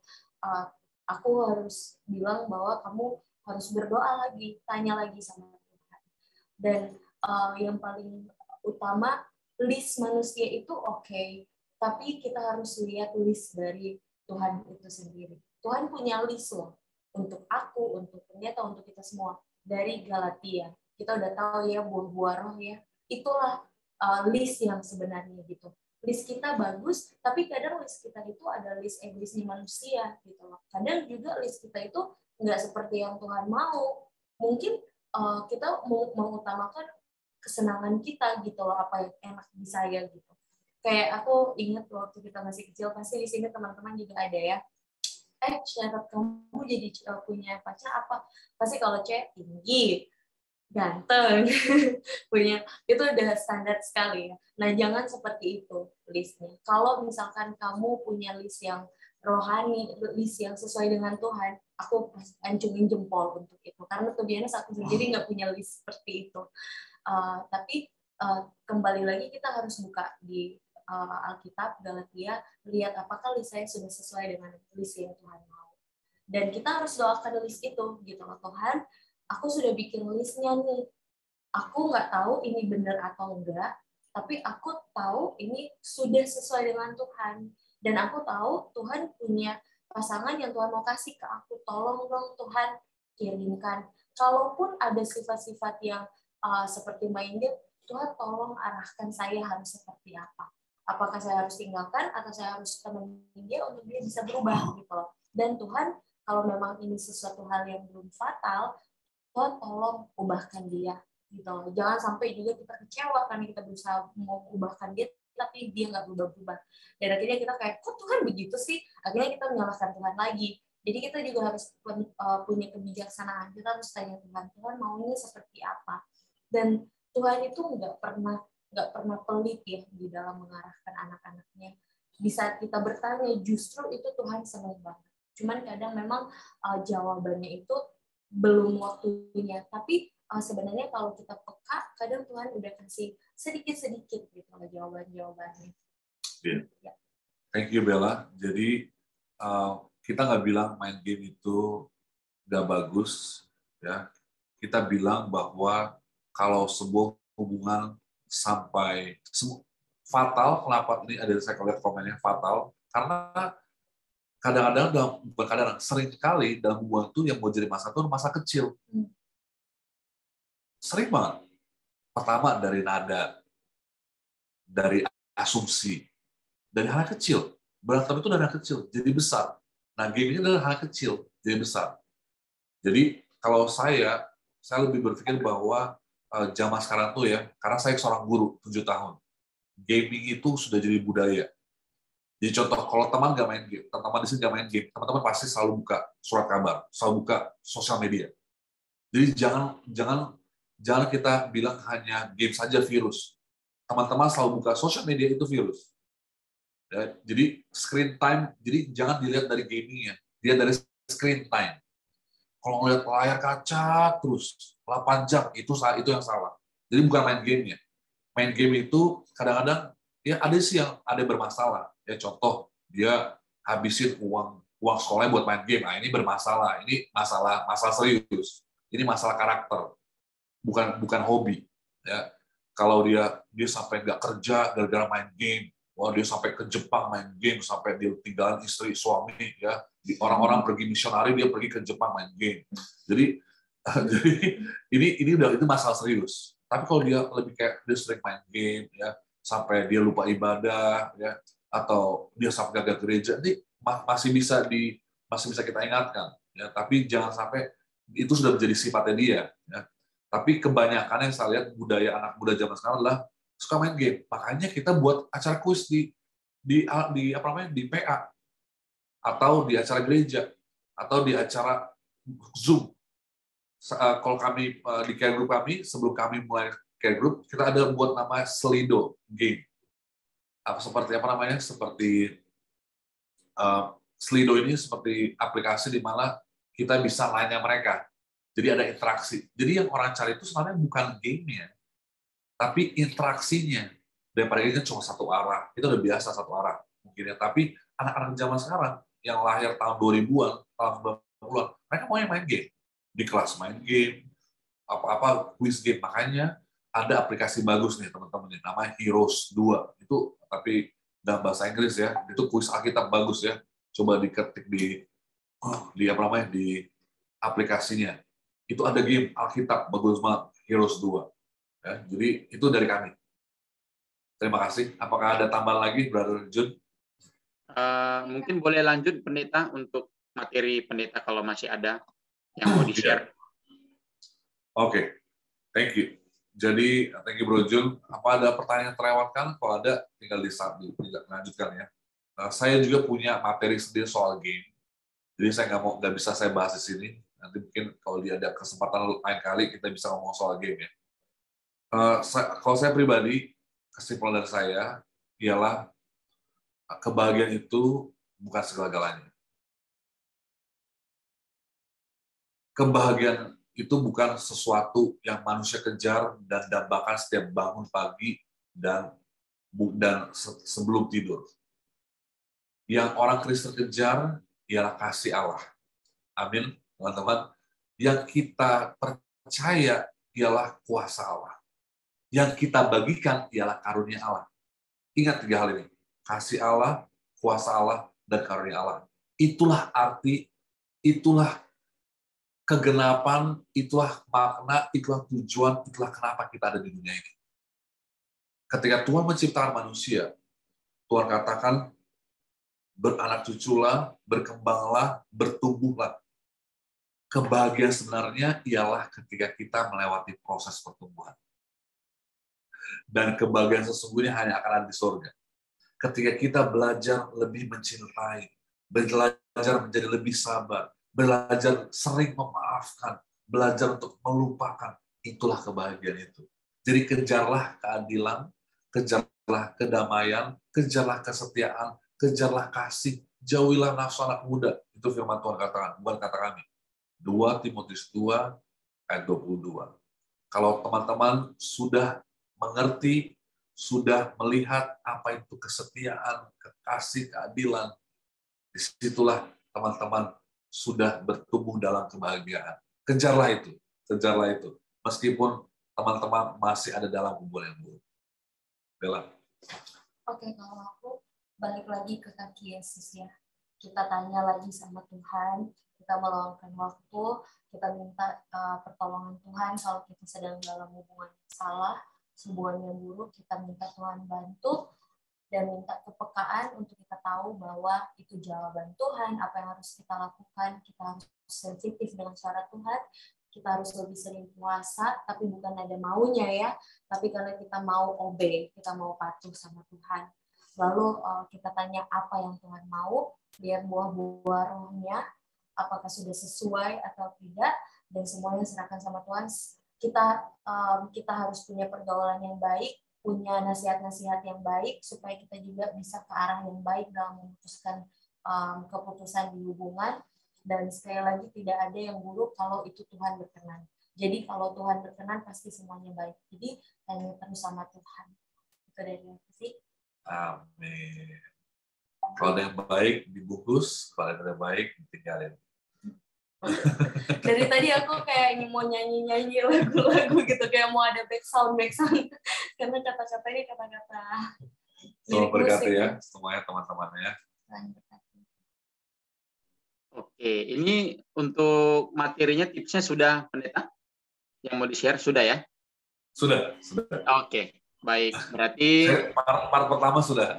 Aku harus bilang bahwa kamu harus berdoa lagi, tanya lagi sama Tuhan. Dan yang paling utama, list manusia itu oke, tapi kita harus lihat list dari Tuhan itu sendiri. Tuhan punya list loh untuk aku, untuk pendeta, untuk kita semua. Dari Galatia, kita udah tahu ya buah-buah roh ya. Itulah list yang sebenarnya gitu. List kita bagus, tapi kadang list kita itu ada list egoisnya manusia gitu loh. Kadang juga list kita itu nggak seperti yang Tuhan mau. Mungkin kita mengutamakan kesenangan kita gitu loh, apa yang enak di saya gitu. Kayak aku ingat waktu kita masih kecil, pasti di sini teman-teman juga ada ya. Syarat kamu jadi punya pacar apa? Pasti kalau cewek tinggi, ganteng, punya itu udah standar sekali ya. Nah jangan seperti itu listnya. Kalau misalkan kamu punya list yang rohani, list yang sesuai dengan Tuhan, aku ancungin jempol untuk itu. Karena kebiasaan aku sendiri nggak punya list seperti itu. Tapi kembali lagi kita harus buka di Alkitab, Galatia, lihat apakah list saya sudah sesuai dengan list yang Tuhan mau. Dan kita harus doakan list itu, gitu loh. Tuhan, aku sudah bikin listnya nih. Aku nggak tahu ini benar atau enggak, tapi aku tahu ini sudah sesuai dengan Tuhan. Dan aku tahu Tuhan punya pasangan yang Tuhan mau kasih ke aku. Tolong dong Tuhan, kirimkan. Kalaupun ada sifat-sifat yang seperti main game, Tuhan tolong arahkan saya harus seperti apa. Apakah saya harus tinggalkan atau saya harus temenin dia untuk dia bisa berubah gitu loh. Dan Tuhan, kalau memang ini sesuatu hal yang belum fatal, Tuhan tolong ubahkan dia gitu loh. Jangan sampai juga kita kecewa karena kita berusaha mau ubahkan dia tapi dia nggak berubah-ubah. Dan akhirnya kita kayak, kok Tuhan begitu sih? Akhirnya kita menyalahkan Tuhan lagi. Jadi kita juga harus punya kebijaksanaan. Kita harus tanya Tuhan, Tuhan maunya seperti apa? Dan Tuhan itu nggak pernah pelit ya di dalam mengarahkan anak-anaknya. Di saat kita bertanya, justru itu Tuhan senang banget. Cuman kadang memang jawabannya itu belum waktunya. Tapi sebenarnya kalau kita peka, kadang Tuhan udah kasih sedikit-sedikit gitu jawaban-jawabannya. Yeah. Ya. Thank you Bella. Jadi kita nggak bilang main game itu nggak bagus, ya. Kita bilang bahwa kalau sebuah hubungan sampai fatal, kenapa ini ada saya lihat komennya fatal? Karena kadang-kadang bukan kadang sering kali dalam hubungan itu yang mau jadi masalah itu masa kecil. Sering banget. Pertama dari nada, dari asumsi, dari hal kecil. Berantem itu dari hal kecil, jadi besar. Nah, game ini adalah hal kecil, jadi besar. Jadi kalau saya lebih berpikir bahwa zaman sekarang tuh ya, karena saya seorang guru 7 tahun, gaming itu sudah jadi budaya. Jadi contoh, kalau teman nggak main game, teman-teman di sini nggak main game, teman-teman pasti selalu buka surat kabar, selalu buka sosial media. Jadi jangan kita bilang hanya game saja virus. Teman-teman selalu buka sosial media itu virus. Ya, jadi screen time, jadi jangan dilihat dari gamingnya, dia dari screen time. Kalau ngeliat layar kaca terus 8 jam itu yang salah. Jadi bukan main gamenya. Main game itu kadang-kadang ya ada sih yang ada bermasalah. Ya contoh dia habisin uang sekolahnya buat main game. Nah, ini bermasalah. Ini masalah serius. Ini masalah karakter. Bukan hobi. Ya. Kalau dia sampai nggak kerja gara-gara main game. Wah, dia sampai ke Jepang main game, sampai dia tinggalin istri, suami, ya. Orang-orang pergi misionari, dia pergi ke Jepang main game. Jadi ini udah itu masalah serius. Tapi kalau dia lebih kayak dia sering main game, ya, sampai dia lupa ibadah, ya, atau dia sampai gagal gereja, ini masih bisa kita ingatkan, ya. Tapi jangan sampai itu sudah menjadi sifatnya dia, ya. Tapi kebanyakan yang saya lihat budaya anak muda zaman sekarang adalah suka main game. Makanya kita buat acara kuis di PA atau di acara gereja atau di acara Zoom. Kalau kami di care group kami, sebelum kami mulai care group, kita ada buat nama Slido game. Seperti Slido ini seperti aplikasi di mana kita bisa nanya mereka. Jadi ada interaksi. Jadi yang orang cari itu sebenarnya bukan game-nya, tapi interaksinya. Daripada ini cuma satu arah, itu udah biasa satu arah mungkin ya. Tapi anak-anak zaman sekarang yang lahir tahun 2000-an, tahun 90-an, mereka mau yang main game. Di kelas main game, apa quiz game. Makanya ada aplikasi bagus nih teman-teman, namanya Heroes 2. Itu tapi dalam bahasa Inggris ya, itu quiz Alkitab bagus ya. Coba diketik di aplikasinya. Itu ada game Alkitab bagus banget, Heroes 2. Ya, jadi itu dari kami. Terima kasih. Apakah ada tambahan lagi, Brother Jun? Mungkin boleh lanjut, Pendeta, untuk materi Pendeta kalau masih ada yang mau di-share. Oke. Thank you. Jadi, thank you, Bro Jun. Apa ada pertanyaan yang terlewatkan? Kalau ada, tinggal dilanjutkan ya. Saya juga punya materi sendiri soal game. Jadi saya nggak bisa saya bahas di sini. Nanti mungkin kalau dia ada kesempatan lain kali kita bisa ngomong soal game ya. Kalau saya pribadi, kesimpulan dari saya ialah kebahagiaan itu bukan segala-galanya. Kebahagiaan itu bukan sesuatu yang manusia kejar dan dambakan setiap bangun pagi dan sebelum tidur. Yang orang Kristen kejar ialah kasih Allah. Amin, teman-teman. Yang kita percaya ialah kuasa Allah. Yang kita bagikan ialah karunia Allah. Ingat 3 hal ini. Kasih Allah, kuasa Allah, dan karunia Allah. Itulah arti, itulah kegenapan, itulah makna, itulah tujuan, itulah kenapa kita ada di dunia ini. Ketika Tuhan menciptakan manusia, Tuhan katakan, beranak cuculah, berkembanglah, bertumbuhlah. Kebahagiaan sebenarnya ialah ketika kita melewati proses pertumbuhan. Dan kebahagiaan sesungguhnya hanya akan ada di surga. Ketika kita belajar lebih mencintai, belajar menjadi lebih sabar, belajar sering memaafkan, belajar untuk melupakan, itulah kebahagiaan itu. Jadi kejarlah keadilan, kejarlah kedamaian, kejarlah kesetiaan, kejarlah kasih, jauhilah nafsu anak muda. Itu firman Tuhan katakan, bukan kata kami. 2 Timotius 2 ayat 22. Kalau teman-teman sudah mengerti, sudah melihat apa itu kesetiaan, kasih, keadilan, disitulah teman-teman sudah bertumbuh dalam kebahagiaan. Kejarlah itu, kejarlah itu. Meskipun teman-teman masih ada dalam hubungan yang buruk. Bella. Oke, kalau aku balik lagi ke kaki Yesus ya. Kita tanya lagi sama Tuhan, kita meluangkan waktu, kita minta pertolongan Tuhan kalau kita sedang dalam hubungan yang salah, hubungan yang buruk, kita minta Tuhan bantu, dan minta kepekaan untuk kita tahu bahwa itu jawaban Tuhan, apa yang harus kita lakukan, kita harus sensitif dengan cara Tuhan, kita harus lebih sering puasa, tapi bukan ada maunya ya, tapi karena kita mau obey, kita mau patuh sama Tuhan. Lalu kita tanya apa yang Tuhan mau, biar buah-buah rohnya, apakah sudah sesuai atau tidak, dan semuanya serahkan sama Tuhan. Kita harus punya pergaulan yang baik, punya nasihat-nasihat yang baik, supaya kita juga bisa ke arah yang baik dalam memutuskan keputusan di hubungan. Dan sekali lagi tidak ada yang buruk kalau itu Tuhan berkenan. Jadi kalau Tuhan berkenan pasti semuanya baik. Jadi tanya terus sama Tuhan. Itu dari aku sih. Amin. Kalau ada yang baik dibungkus, kalau ada yang baik ditinggalin. Dari tadi aku kayak mau nyanyi lagu-lagu gitu, kayak mau ada back sound karena kata-kata ini kata-kata. Selamat berkati ya semuanya teman-temannya. Oke, ini untuk materinya, tipsnya sudah, Pendeta? Yang mau di-share sudah ya? Sudah. Oke, baik. Berarti part pertama sudah.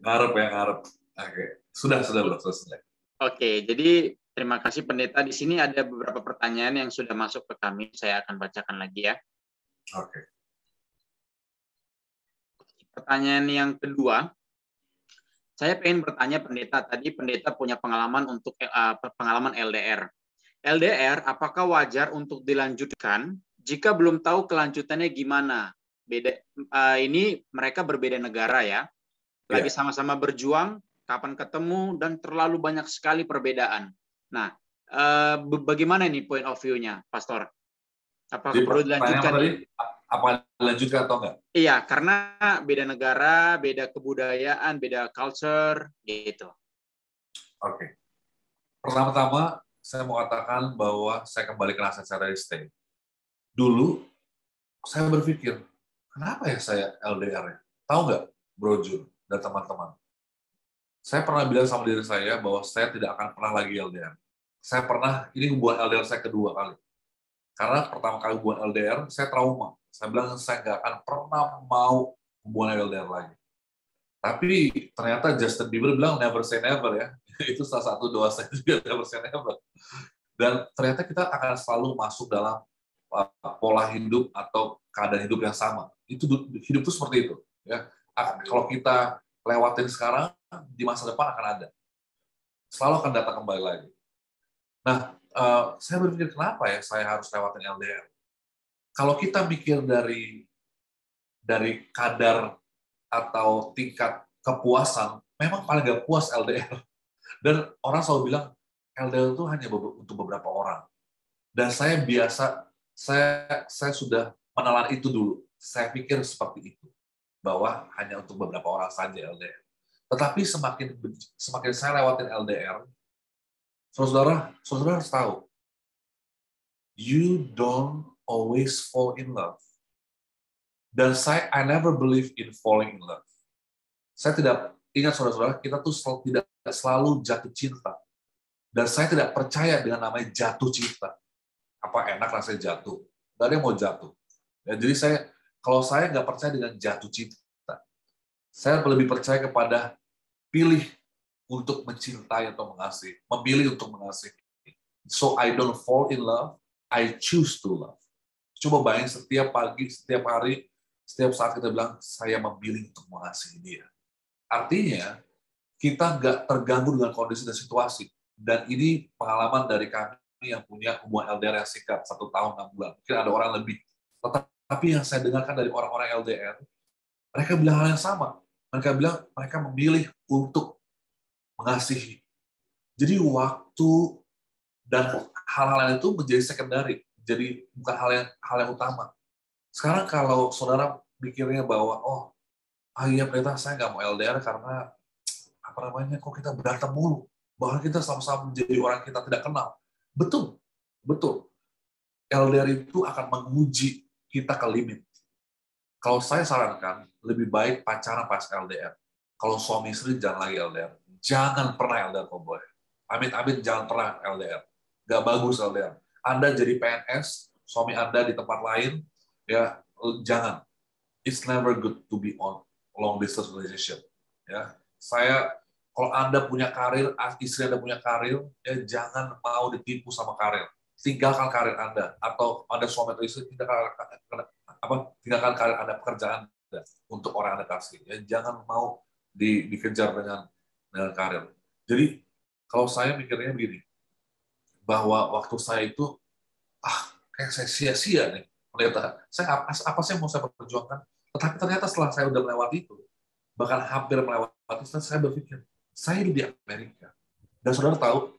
ngarep. Oke, sudah bro, selesai. Oke, jadi terima kasih Pendeta. Di sini ada beberapa pertanyaan yang sudah masuk ke kami. Saya akan bacakan lagi ya. Oke. Pertanyaan yang kedua, saya pengen bertanya Pendeta. Tadi Pendeta punya pengalaman untuk pengalaman LDR. LDR, apakah wajar untuk dilanjutkan jika belum tahu kelanjutannya gimana? Ini mereka berbeda negara ya. Lagi sama-sama berjuang, kapan ketemu, dan terlalu banyak sekali perbedaan. Nah, bagaimana ini point of view-nya, Pastor? Apakah perlu dilanjutkan? Apa dilanjutkan atau enggak? Iya, karena beda negara, beda kebudayaan, beda culture, gitu. Oke. Pertama-tama, saya mau katakan bahwa saya kembali ke nasihat saya dari Stay. Dulu, saya berpikir, kenapa ya saya LDR? Tahu nggak, Bro Jun dan teman-teman? Saya pernah bilang sama diri saya bahwa saya tidak akan pernah lagi LDR. Ini hubungan LDR saya kedua kali. Karena pertama kali hubungan LDR, saya trauma. Saya bilang saya nggak akan pernah mau hubungan LDR lagi. Tapi ternyata Justin Bieber bilang never say never ya. Itu salah satu doa saya juga, never say never. Dan ternyata kita akan selalu masuk dalam pola hidup atau keadaan hidup yang sama. Hidup itu seperti itu. Ya. Kalau kita lewatin sekarang, di masa depan akan ada. Selalu akan datang kembali lagi. Nah, saya berpikir kenapa ya saya harus lewatin LDR? Kalau kita mikir dari kadar atau tingkat kepuasan, memang paling nggak puas LDR. Dan orang selalu bilang LDR itu hanya untuk beberapa orang. Dan saya sudah menelan itu dulu. Saya pikir seperti itu, bahwa hanya untuk beberapa orang saja LDR. Tetapi semakin saya lewatin LDR, saudara harus tahu, you don't always fall in love. Dan I never believe in falling in love. Saya tidak ingat saudara-saudara, kita tuh tidak selalu jatuh cinta. Dan saya tidak percaya dengan namanya jatuh cinta. Apa enak rasanya jatuh? Gak ada yang mau jatuh. Ya, jadi Kalau saya nggak percaya dengan jatuh cinta. Saya lebih percaya kepada pilih untuk mencintai atau mengasihi. Memilih untuk mengasihi. So I don't fall in love, I choose to love. Coba bayangin setiap pagi, setiap hari, setiap saat kita bilang, saya memilih untuk mengasihi dia. Artinya, kita nggak terganggu dengan kondisi dan situasi. Dan ini pengalaman dari kami yang punya hubungan LDR yang singkat, 1 tahun 6 bulan. Mungkin ada orang lebih. Tapi yang saya dengarkan dari orang-orang LDR, mereka bilang hal yang sama. Mereka bilang mereka memilih untuk mengasihi. Jadi waktu dan hal-hal lain itu menjadi secondary, jadi bukan hal yang utama. Sekarang kalau saudara pikirnya bahwa iya pendeta saya nggak mau LDR karena kok kita berantem mulu, bahkan kita sama-sama menjadi orang kita tidak kenal. Betul. LDR itu akan menguji kita ke limit. Kalau saya sarankan, lebih baik pacaran pas LDR. Kalau suami istri jangan lagi LDR. Jangan pernah LDR, kok boleh. Amit-amit jangan pernah LDR. Nggak bagus LDR. Anda jadi PNS, suami Anda di tempat lain, ya jangan. It's never good to be on long distance relationship. Ya, kalau Anda punya karir, istri Anda punya karir, ya jangan mau ditipu sama karir. Tinggalkan karir Anda, atau Anda suami atau istri, tinggalkan karir Anda, pekerjaan Anda untuk orang Anda kasih. Ya, jangan mau dikejar dengan karir. Jadi kalau saya mikirnya begini, bahwa waktu saya itu kayak saya sia-sia nih, pendeta. Saya apa sih yang mau saya perjuangkan? Tetapi ternyata setelah saya udah melewati itu, bahkan hampir melewati, saya berpikir, saya hidup di Amerika. Dan saudara tahu,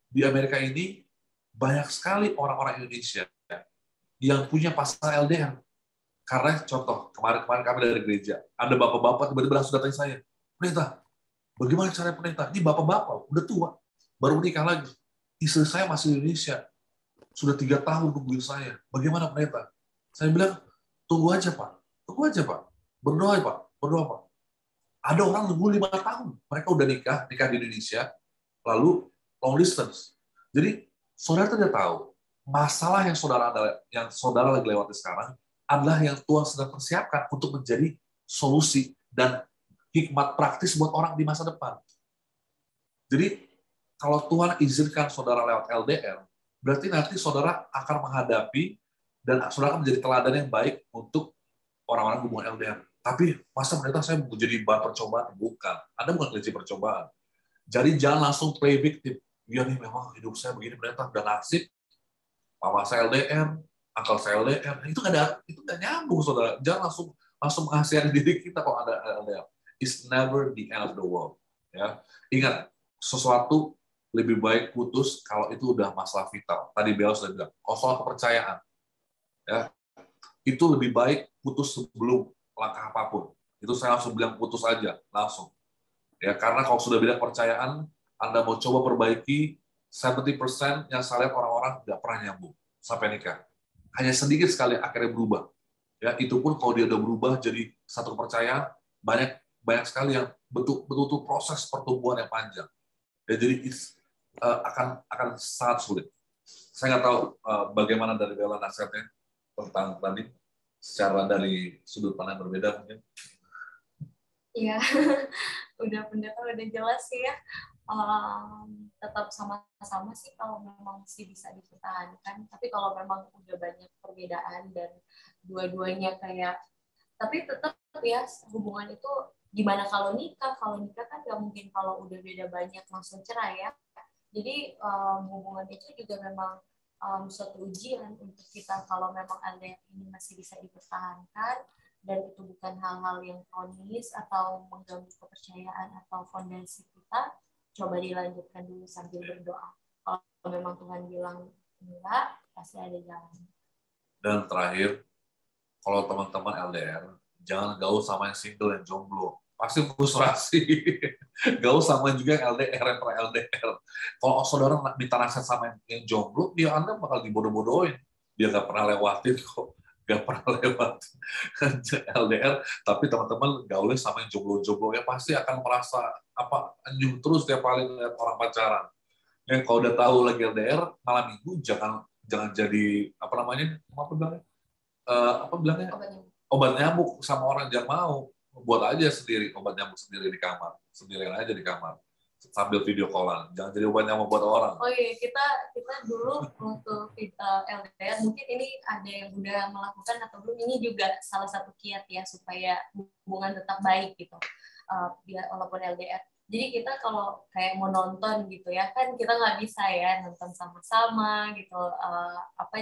di Amerika ini banyak sekali orang-orang Indonesia yang punya pasangan LDR. Karena contoh, kemarin kami dari gereja, ada bapak-bapak tiba-tiba langsung datang saya, pendeta, bagaimana cara pendeta? Ini bapak-bapak, udah tua, baru menikah lagi. Istri saya masih di Indonesia, sudah 3 tahun nungguin saya. Bagaimana pendeta? Saya bilang, tunggu aja Pak, berdoa Pak, Pak. Ada orang nunggu 5 tahun, mereka udah nikah di Indonesia, lalu long distance. Jadi saudara tidak tahu masalah yang saudara lagi lewati sekarang adalah yang Tuhan sedang persiapkan untuk menjadi solusi dan hikmat praktis buat orang di masa depan. Jadi kalau Tuhan izinkan saudara lewat LDR, berarti nanti saudara akan menghadapi dan saudara akan menjadi teladan yang baik untuk orang-orang hubungan LDR. Tapi masa pendeta saya mau jadi bahan percobaan? Bukan. Anda bukan kelinci percobaan. Jadi jangan langsung play victim. Ya nih memang hidup saya begini pendeta, udah nasib. Mama saya LDR, uncle saya LDR. Itu nggak nyambung, saudara. Jangan langsung mengasihani diri kita kalau ada LDR. It's never the end of the world. Ya, ingat, sesuatu lebih baik putus kalau itu udah masalah vital. Tadi Bel sudah bilang, kalau soal kepercayaan, ya, itu lebih baik putus sebelum langkah apapun. Itu saya langsung bilang putus aja, langsung. Ya, karena kalau sudah beda kepercayaan, Anda mau coba perbaiki, 70% yang saya lihat orang-orang nggak pernah nyambung sampai nikah. Hanya sedikit sekali akhirnya berubah. Ya, itu pun kalau dia udah berubah jadi satu kepercayaan, banyak sekali yang betul-betul proses pertumbuhan yang panjang. Ya, jadi akan sangat sulit. Saya nggak tahu bagaimana dari Bella nasihatnya tentang tadi, secara dari sudut pandang berbeda mungkin. Iya, pendeta udah jelas sih ya. Tetap sama-sama sih kalau memang sih bisa dipertahankan. Tapi kalau memang udah banyak perbedaan dan dua-duanya kayak, tapi tetap ya hubungan itu gimana kalau nikah? Kalau nikah kan nggak mungkin kalau udah beda banyak langsung cerai ya. Jadi hubungan itu juga memang suatu ujian untuk kita kalau memang LDR ini masih bisa dipertahankan dan itu bukan hal-hal yang kronis atau mengganggu kepercayaan atau fondasi kita, coba dilanjutkan dulu sambil berdoa. Kalau memang Tuhan bilang enggak, pasti ada jalan. Dan terakhir, kalau teman-teman LDR, jangan gaul sama yang single dan jomblo. Pasti frustrasi. Gaul sama juga yang LDR, yang LDR. Kalau saudara minta nasihat sama yang jomblo, ya Anda bakal dibodoh-bodohin. Dia nggak pernah lewatin kok. Nggak pernah lewatin LDR, tapi teman-teman gaulnya sama yang jomblo-jomblo, ya pasti akan merasa anjing terus tiap kali lihat orang pacaran. Ya, kalau udah tahu lagi LDR, malam minggu jangan jadi apa bilangnya? obat nyamuk sama orang jangan mau, buat aja sendiri obat nyamuk sendiri di kamar, sendirian aja di kamar sambil video callan, jangan jadi obat nyamuk buat orang. Oh iya, kita dulu waktu LDR, mungkin ini ada yang udah melakukan atau belum, ini juga salah satu kiat ya supaya hubungan tetap baik gitu, biar walaupun LDR. Jadi kita kalau kayak mau nonton gitu ya, kan kita nggak bisa ya nonton sama-sama gitu,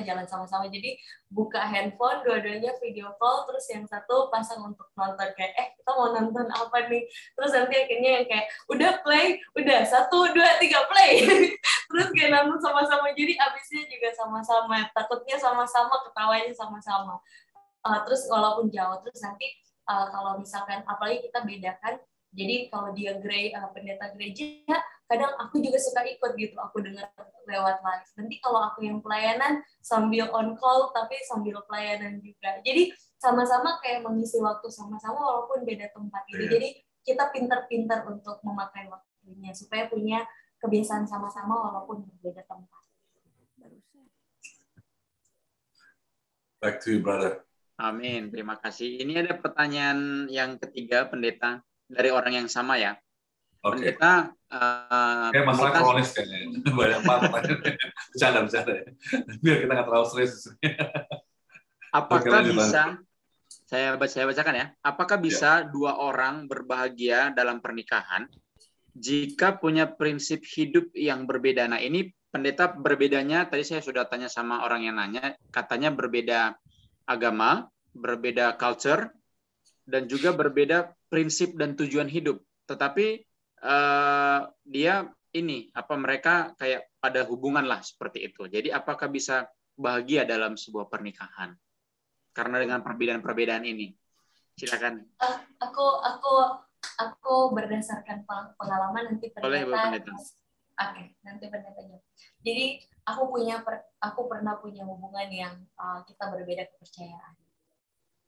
jalan sama-sama. Jadi buka handphone, dua-duanya video call, terus yang satu pasang untuk nonton kayak, kita mau nonton apa nih? Terus nanti akhirnya yang kayak, udah play, udah 1, 2, 3 play. Terus kayak nonton sama-sama, jadi abisnya juga sama-sama, takutnya sama-sama, ketawanya sama-sama. Terus walaupun jauh, terus nanti kalau misalkan, apalagi kita bedakan, jadi kalau dia pendeta gereja, kadang aku juga suka ikut gitu, aku dengar lewat live. Nanti kalau aku yang pelayanan, sambil on call, tapi sambil pelayanan juga. Jadi sama-sama kayak mengisi waktu sama-sama walaupun beda tempat gitu. Jadi kita pintar-pintar untuk memakai waktunya, supaya punya kebiasaan sama-sama walaupun berbeda tempat. Back to you, brother. Amin, terima kasih. Ini ada pertanyaan yang ketiga, pendeta, dari orang yang sama ya. Oke. Pendeta, kayak masalah kronis kayaknya. Banyak banget. Bercanda ya. Biar kita nggak terlalu serius. Apakah bisa, saya bacakan ya, apakah bisa dua orang berbahagia dalam pernikahan jika punya prinsip hidup yang berbeda? Nah ini pendeta berbedanya, tadi saya sudah tanya sama orang yang nanya, katanya berbeda agama, berbeda culture, dan juga berbeda prinsip dan tujuan hidup. Tetapi mereka kayak pada hubungan lah seperti itu. Jadi apakah bisa bahagia dalam sebuah pernikahan karena dengan perbedaan-perbedaan ini? Silakan. Aku berdasarkan pengalaman, nanti pendeta. Oke, nanti pendetanya. Jadi aku pernah punya hubungan yang kita berbeda kepercayaan.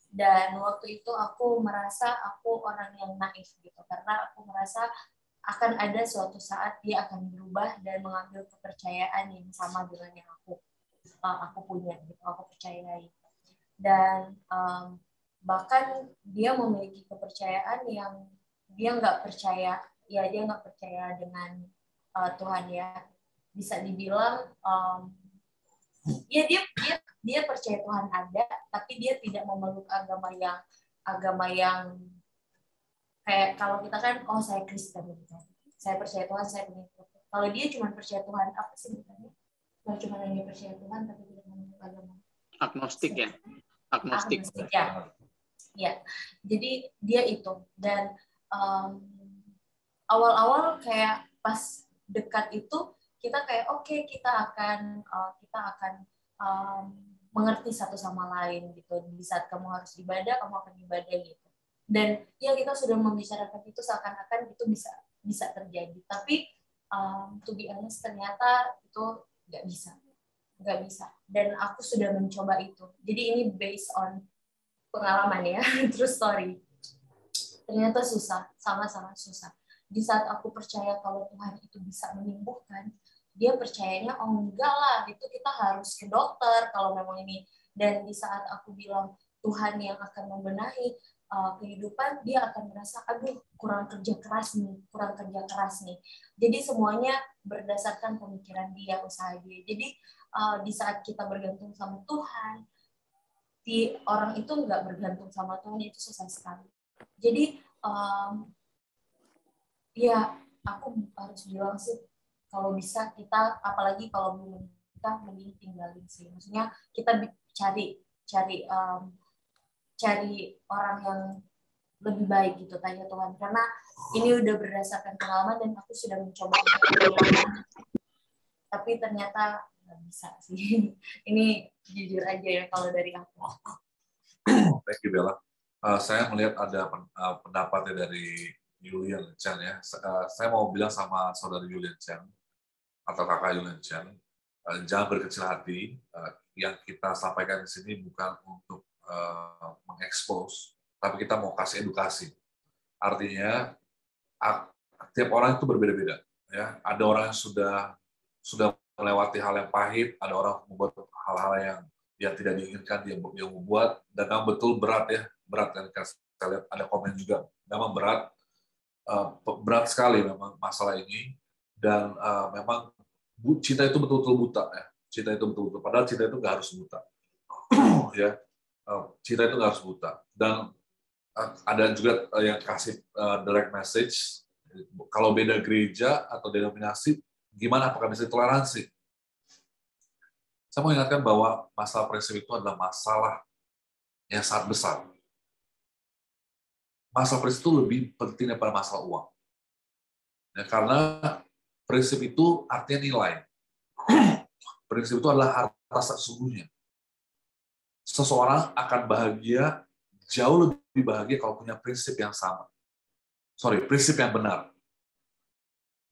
Dan waktu itu aku merasa aku orang yang naif gitu, karena aku merasa akan ada suatu saat dia akan berubah dan mengambil kepercayaan yang sama dengan yang aku punya gitu, aku percayai. Dan bahkan dia memiliki kepercayaan yang dia nggak percaya dengan Tuhan ya, bisa dibilang dia percaya Tuhan ada, tapi dia tidak memeluk agama yang kayak kalau kita kan, saya Kristen gitu, saya percaya Tuhan, saya pengikut. Kalau dia cuma percaya Tuhan, apa sih sebenarnya? Kalau cuma hanya percaya Tuhan tapi tidak memeluk agama. Agnostik ya. Agnostik ya. Jadi dia itu, dan awal-awal kayak pas dekat itu kita kayak kita akan mengerti satu sama lain gitu. Di saat kamu harus ibadah, kamu akan ibadah gitu. Dan ya kita sudah membicarakan itu seakan-akan itu bisa terjadi. Tapi to be honest, ternyata itu nggak bisa. Dan aku sudah mencoba itu. Jadi ini based on pengalaman ya, true story. Ternyata susah, sama-sama susah. Di saat aku percaya kalau Tuhan itu bisa menyembuhkan, dia percayanya, enggak lah, itu kita harus ke dokter kalau memang ini. Dan di saat aku bilang Tuhan yang akan membenahi kehidupan, dia akan merasa, aduh, kurang kerja keras nih. Jadi semuanya berdasarkan pemikiran dia, usaha dia. Jadi di saat kita bergantung sama Tuhan, orang itu nggak bergantung sama Tuhan, itu susah sekali. Jadi ya aku harus bilang sih, kalau bisa kita, apalagi kalau belum menikah, mending tinggalin sih. Maksudnya kita cari orang yang lebih baik gitu, tanya Tuhan. Karena ini udah berdasarkan pengalaman dan aku sudah mencoba tapi ternyata nggak bisa sih. Ini jujur aja ya kalau dari aku. Thank you, Bella. Saya melihat ada pendapatnya dari Julian Chen ya. Saya mau bilang sama saudara Julian Chen atau kakak Julian Chen, jangan berkecil hati. Yang kita sampaikan di sini bukan untuk mengekspos, tapi kita mau kasih edukasi. Artinya tiap orang itu berbeda-beda. Ya, ada orang yang sudah melewati hal yang pahit, ada orang membuat hal-hal yang tidak diinginkan dia membuat, dan memang betul berat ya. berat kan, saya lihat ada komen juga, memang berat sekali memang masalah ini, dan memang cinta itu betul-betul buta ya, cinta itu betul-betul, padahal cinta itu nggak harus buta, ya, cinta itu nggak harus buta, dan ada juga yang kasih direct message, kalau beda gereja atau denominasi, gimana apakah bisa toleransi? Saya mau ingatkan bahwa masalah prinsip itu adalah masalah yang sangat besar. Masalah prinsip itu lebih penting daripada masalah uang. Ya, karena prinsip itu artinya nilai. Prinsip itu adalah harta sesungguhnya. Seseorang akan bahagia, jauh lebih bahagia kalau punya prinsip yang sama. Prinsip yang benar.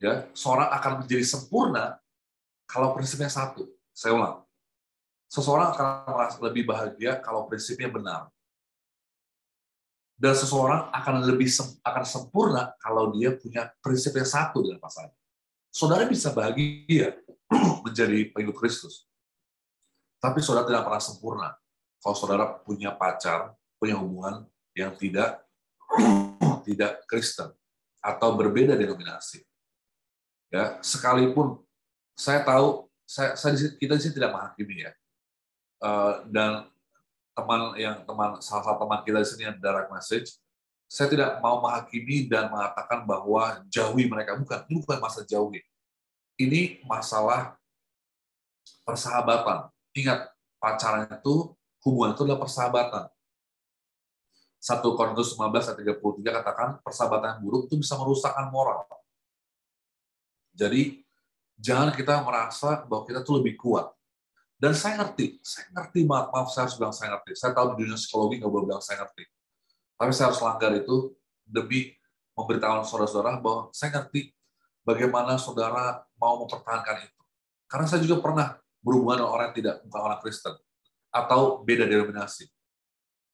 Ya, seorang akan menjadi sempurna kalau prinsipnya satu. Saya ulang. Seseorang akan merasa lebih bahagia kalau prinsipnya benar. Dan seseorang akan sempurna kalau dia punya prinsip yang satu dengan pasangan. Saudara bisa bahagia menjadi pengikut Kristus. Tapi saudara tidak pernah sempurna kalau saudara punya pacar, punya hubungan yang tidak Kristen atau berbeda denominasi. Ya, sekalipun saya tahu kita di sini tidak menghakimi ya. Dan salah satu teman kita di sini yang direct message, saya tidak mau menghakimi dan mengatakan bahwa jauhi mereka. Ini bukan masalah jauhi. Ini masalah persahabatan. Ingat, pacaran itu, hubungan itu adalah persahabatan. 1 Korintus 15 ayat 33 katakan, persahabatan yang buruk itu bisa merusakkan moral. Jadi, jangan kita merasa bahwa kita tuh lebih kuat. Dan saya ngerti, maaf saya harus bilang saya ngerti. Saya tahu di dunia psikologi nggak boleh bilang saya ngerti. Tapi saya harus langgar itu demi memberitahu saudara-saudara bahwa saya ngerti bagaimana saudara mau mempertahankan itu. Karena saya juga pernah berhubungan dengan orang yang bukan orang Kristen, atau beda denominasi.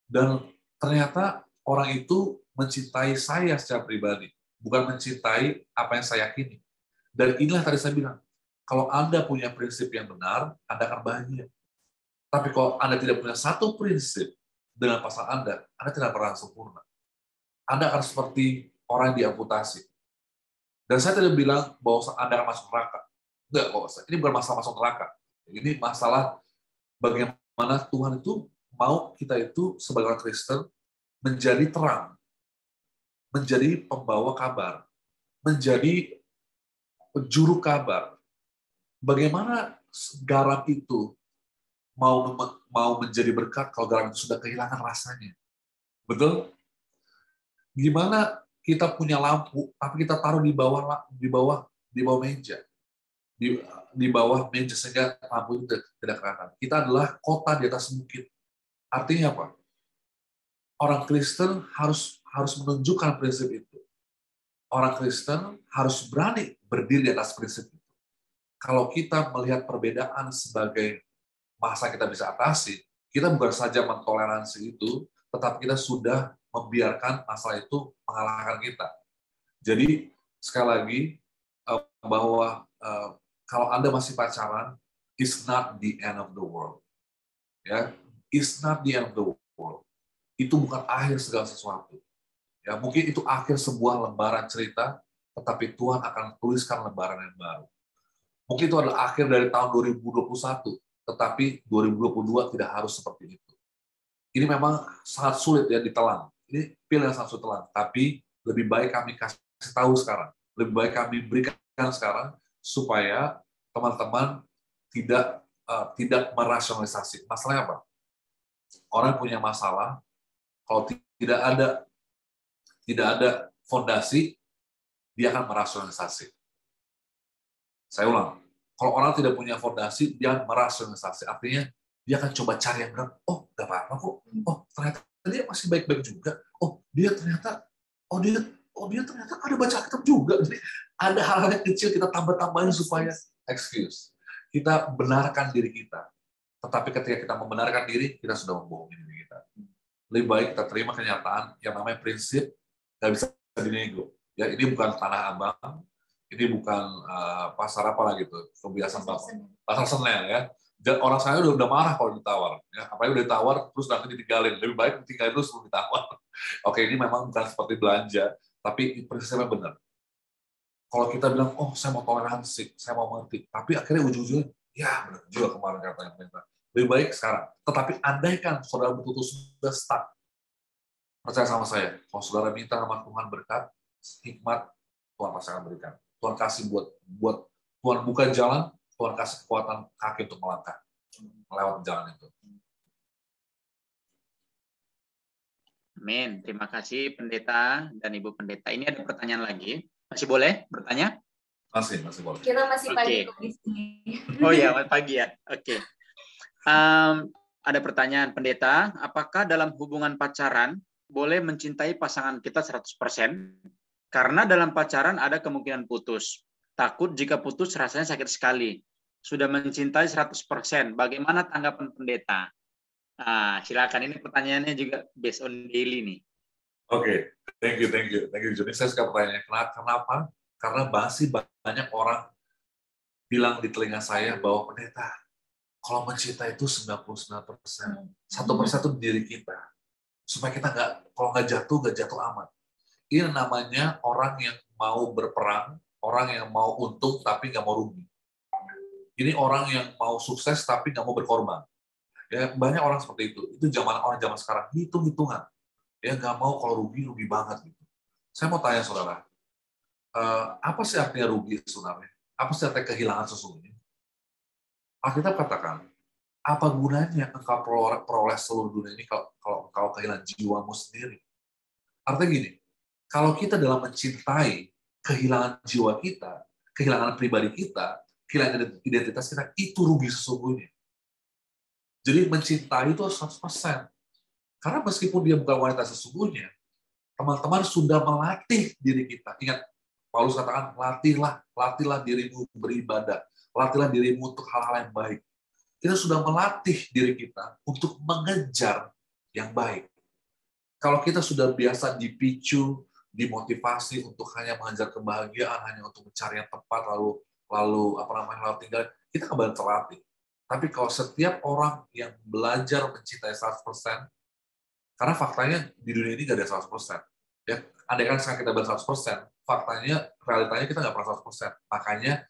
Dan ternyata orang itu mencintai saya secara pribadi, bukan mencintai apa yang saya yakini. Dan inilah tadi saya bilang, kalau Anda punya prinsip yang benar, Anda akan bahagia. Tapi kalau Anda tidak punya satu prinsip dengan pasangan Anda tidak pernah sempurna. Anda akan seperti orang yang diamputasi. Dan saya tidak bilang bahwa Anda akan masuk neraka. Enggak, ini bukan masalah masuk neraka. Ini masalah bagaimana Tuhan itu mau kita itu sebagai orang Kristen menjadi terang, menjadi pembawa kabar, menjadi juru kabar. Bagaimana garam itu mau menjadi berkat kalau garam itu sudah kehilangan rasanya? Betul? Gimana kita punya lampu tapi kita taruh di bawah meja, di bawah meja sehingga lampu itu tidak kelihatan. Kita adalah kota di atas bukit. Artinya apa? Orang Kristen harus menunjukkan prinsip itu. Orang Kristen harus berani berdiri di atas prinsip itu. Kalau kita melihat perbedaan sebagai masa kita bisa atasi, kita bukan saja mentoleransi itu, tetapi kita sudah membiarkan masalah itu mengalahkan kita. Jadi, sekali lagi, bahwa kalau Anda masih pacaran, it's not the end of the world. Ya, it's not the end of the world. Itu bukan akhir segala sesuatu. Ya, mungkin itu akhir sebuah lembaran cerita, tetapi Tuhan akan tuliskan lembaran yang baru. Mungkin itu adalah akhir dari tahun 2021, tetapi 2022 tidak harus seperti itu. Ini memang sangat sulit ya ditelan. Ini pil yang sangat sulit ditelan. Tapi lebih baik kami kasih tahu sekarang. Lebih baik kami berikan sekarang supaya teman-teman tidak merasionalisasi. Masalahnya apa? Orang punya masalah, kalau tidak ada fondasi, dia akan merasionalisasi. Saya ulang, kalau orang tidak punya fondasi, dia merasionalisasi. Artinya, dia akan coba cari yang benar. Oh, nggak apa-apa kok. Oh, ternyata dia masih baik-baik juga. Oh, dia ternyata ada baca kitab juga. Jadi, ada hal-hal yang kecil kita tambah-tambahin supaya excuse. Kita benarkan diri kita. Tetapi ketika kita membenarkan diri, kita sudah membohongi diri kita. Lebih baik kita terima kenyataan yang namanya prinsip nggak bisa dinego. Ya, ini bukan tanah abang. Ini bukan pasar apa lah gitu, kebiasaan pasar Senen ya. orang saya udah marah kalau ditawar, ya. Apalagi udah ditawar terus nanti ditinggalin. Lebih baik ditinggalin terus sebelum ditawar. Oke, ini memang bukan seperti belanja, tapi prinsipnya benar. Kalau kita bilang, oh saya mau toleransi, saya mau mengerti, tapi akhirnya ujung-ujungnya, ya benar juga kemarin katanya pemerintah. Lebih baik sekarang. Tetapi andaikan saudara betul-betul sudah stuck, percaya sama saya, kalau saudara minta sama Tuhan berkat, hikmat, Tuhan pasti akan berikan. Tuhan kasih buat Tuhan buka jalan, Tuhan kasih kekuatan kaki untuk melangkah melewati jalan itu. Amin. Terima kasih Pendeta dan Ibu Pendeta. Ini ada pertanyaan lagi. Masih boleh bertanya? Masih boleh. Kita masih pagi Oke. di sini. Oh ya, pagi ya. Oke. Ada pertanyaan Pendeta, apakah dalam hubungan pacaran boleh mencintai pasangan kita 100%? Karena dalam pacaran ada kemungkinan putus. Takut jika putus rasanya sakit sekali. Sudah mencintai 100%. Bagaimana tanggapan Pendeta? Silakan, ini pertanyaannya juga based on daily nih. Oke, thank you. Jadi saya suka pertanyaannya. Kenapa? Karena masih banyak orang bilang di telinga saya bahwa pendeta, kalau mencinta itu 99%, 1% itu diri kita. Supaya kita kalau nggak jatuh amat. Ini namanya orang yang mau berperang, orang yang mau untung tapi nggak mau rugi. Ini orang yang mau sukses tapi nggak mau berkorban. Ya, banyak orang seperti itu. Itu orang zaman sekarang, hitung-hitungan. Ya nggak mau kalau rugi banget gitu. Saya mau tanya saudara, apa sih artinya rugi sebenarnya? Apa sih artinya kehilangan sesungguhnya? Alkitab katakan, apa gunanya engkau peroleh seluruh dunia ini kalau engkau kehilangan jiwamu sendiri? Artinya gini, kalau kita dalam mencintai kehilangan jiwa kita, kehilangan pribadi kita, kehilangan identitas kita, itu rugi sesungguhnya. Jadi mencintai itu 100%. Karena meskipun dia bukan wanita sesungguhnya, teman-teman sudah melatih diri kita. Ingat, Paulus katakan, latihlah dirimu beribadah. Latihlah dirimu untuk hal-hal yang baik. Kita sudah melatih diri kita untuk mengejar yang baik. Kalau kita sudah biasa dipicu, dimotivasi untuk hanya mengejar kebahagiaan, hanya untuk mencari yang tepat, lalu tinggal, kita kembali terlatih. Tapi kalau setiap orang yang belajar mencintai 100%, karena faktanya di dunia ini nggak ada 100%. Ya, andaikan sekarang kita bilang 100%, faktanya, realitanya kita nggak pernah 100%. Makanya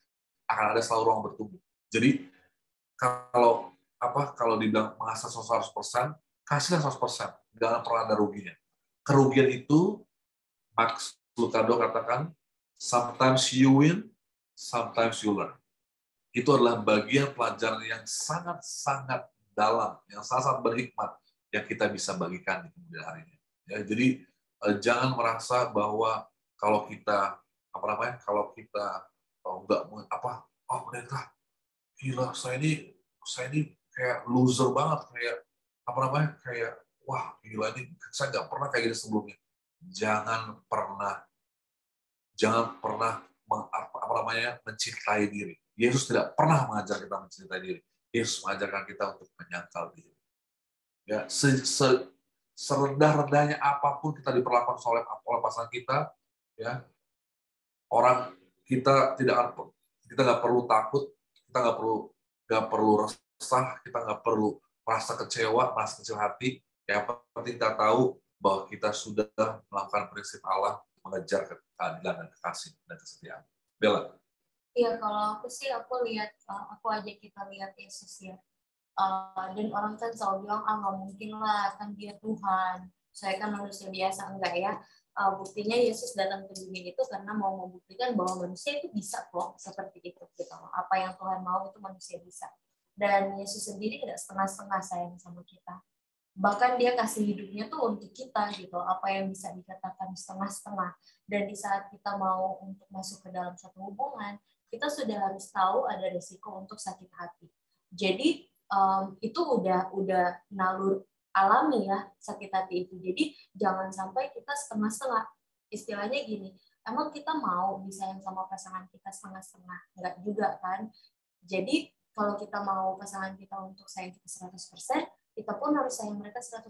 akan ada selalu ruang bertumbuh. Jadi kalau dibilang mengasah 100%, kasihlah 100%. Jangan pernah ada ruginya. Kerugian itu, Max Lucado katakan, sometimes you win, sometimes you learn. Itu adalah bagian pelajaran yang sangat-sangat dalam, yang sangat berhikmat, yang kita bisa bagikan di kemudian harinya. Ya, jadi jangan merasa bahwa kalau kita pendeta, gila saya ini kayak loser banget, kayak wah gila ini saya nggak pernah kayak gini sebelumnya. Jangan pernah mencintai diri. Yesus tidak pernah mengajar kita mencintai diri. Yesus mengajarkan kita untuk menyangkal diri. Ya, serendah-rendahnya apapun kita diperlakukan oleh pasangan kita, ya, kita nggak perlu takut, kita nggak perlu resah, kita nggak perlu merasa kecewa, merasa kecil hati. Yang penting kita tahu bahwa kita sudah melakukan prinsip Allah, mengejar keadilan dan kasih dan kesetiaan. Bella. Iya, kalau aku sih aku ajak kita lihat Yesus ya. Dan orang kan selalu bilang, nggak mungkin lah, kan dia Tuhan. Saya kan manusia biasa, enggak ya. Buktinya Yesus datang ke dunia itu karena mau membuktikan bahwa manusia itu bisa kok seperti itu. Gitu. Apa yang Tuhan mau itu manusia bisa. Dan Yesus sendiri tidak setengah-setengah sayang sama kita. Bahkan dia kasih hidupnya tuh untuk kita gitu. Apa yang bisa dikatakan setengah-setengah. Dan di saat kita mau untuk masuk ke dalam satu hubungan, kita sudah harus tahu ada risiko untuk sakit hati. Jadi itu udah nalur alami ya sakit hati itu. Jadi jangan sampai kita setengah-setengah. Istilahnya gini, emang kita mau disayang sama pasangan kita setengah-setengah? Enggak juga kan? Jadi kalau kita mau pasangan kita untuk sayang kita 100%, kita pun harus sayang mereka 100%.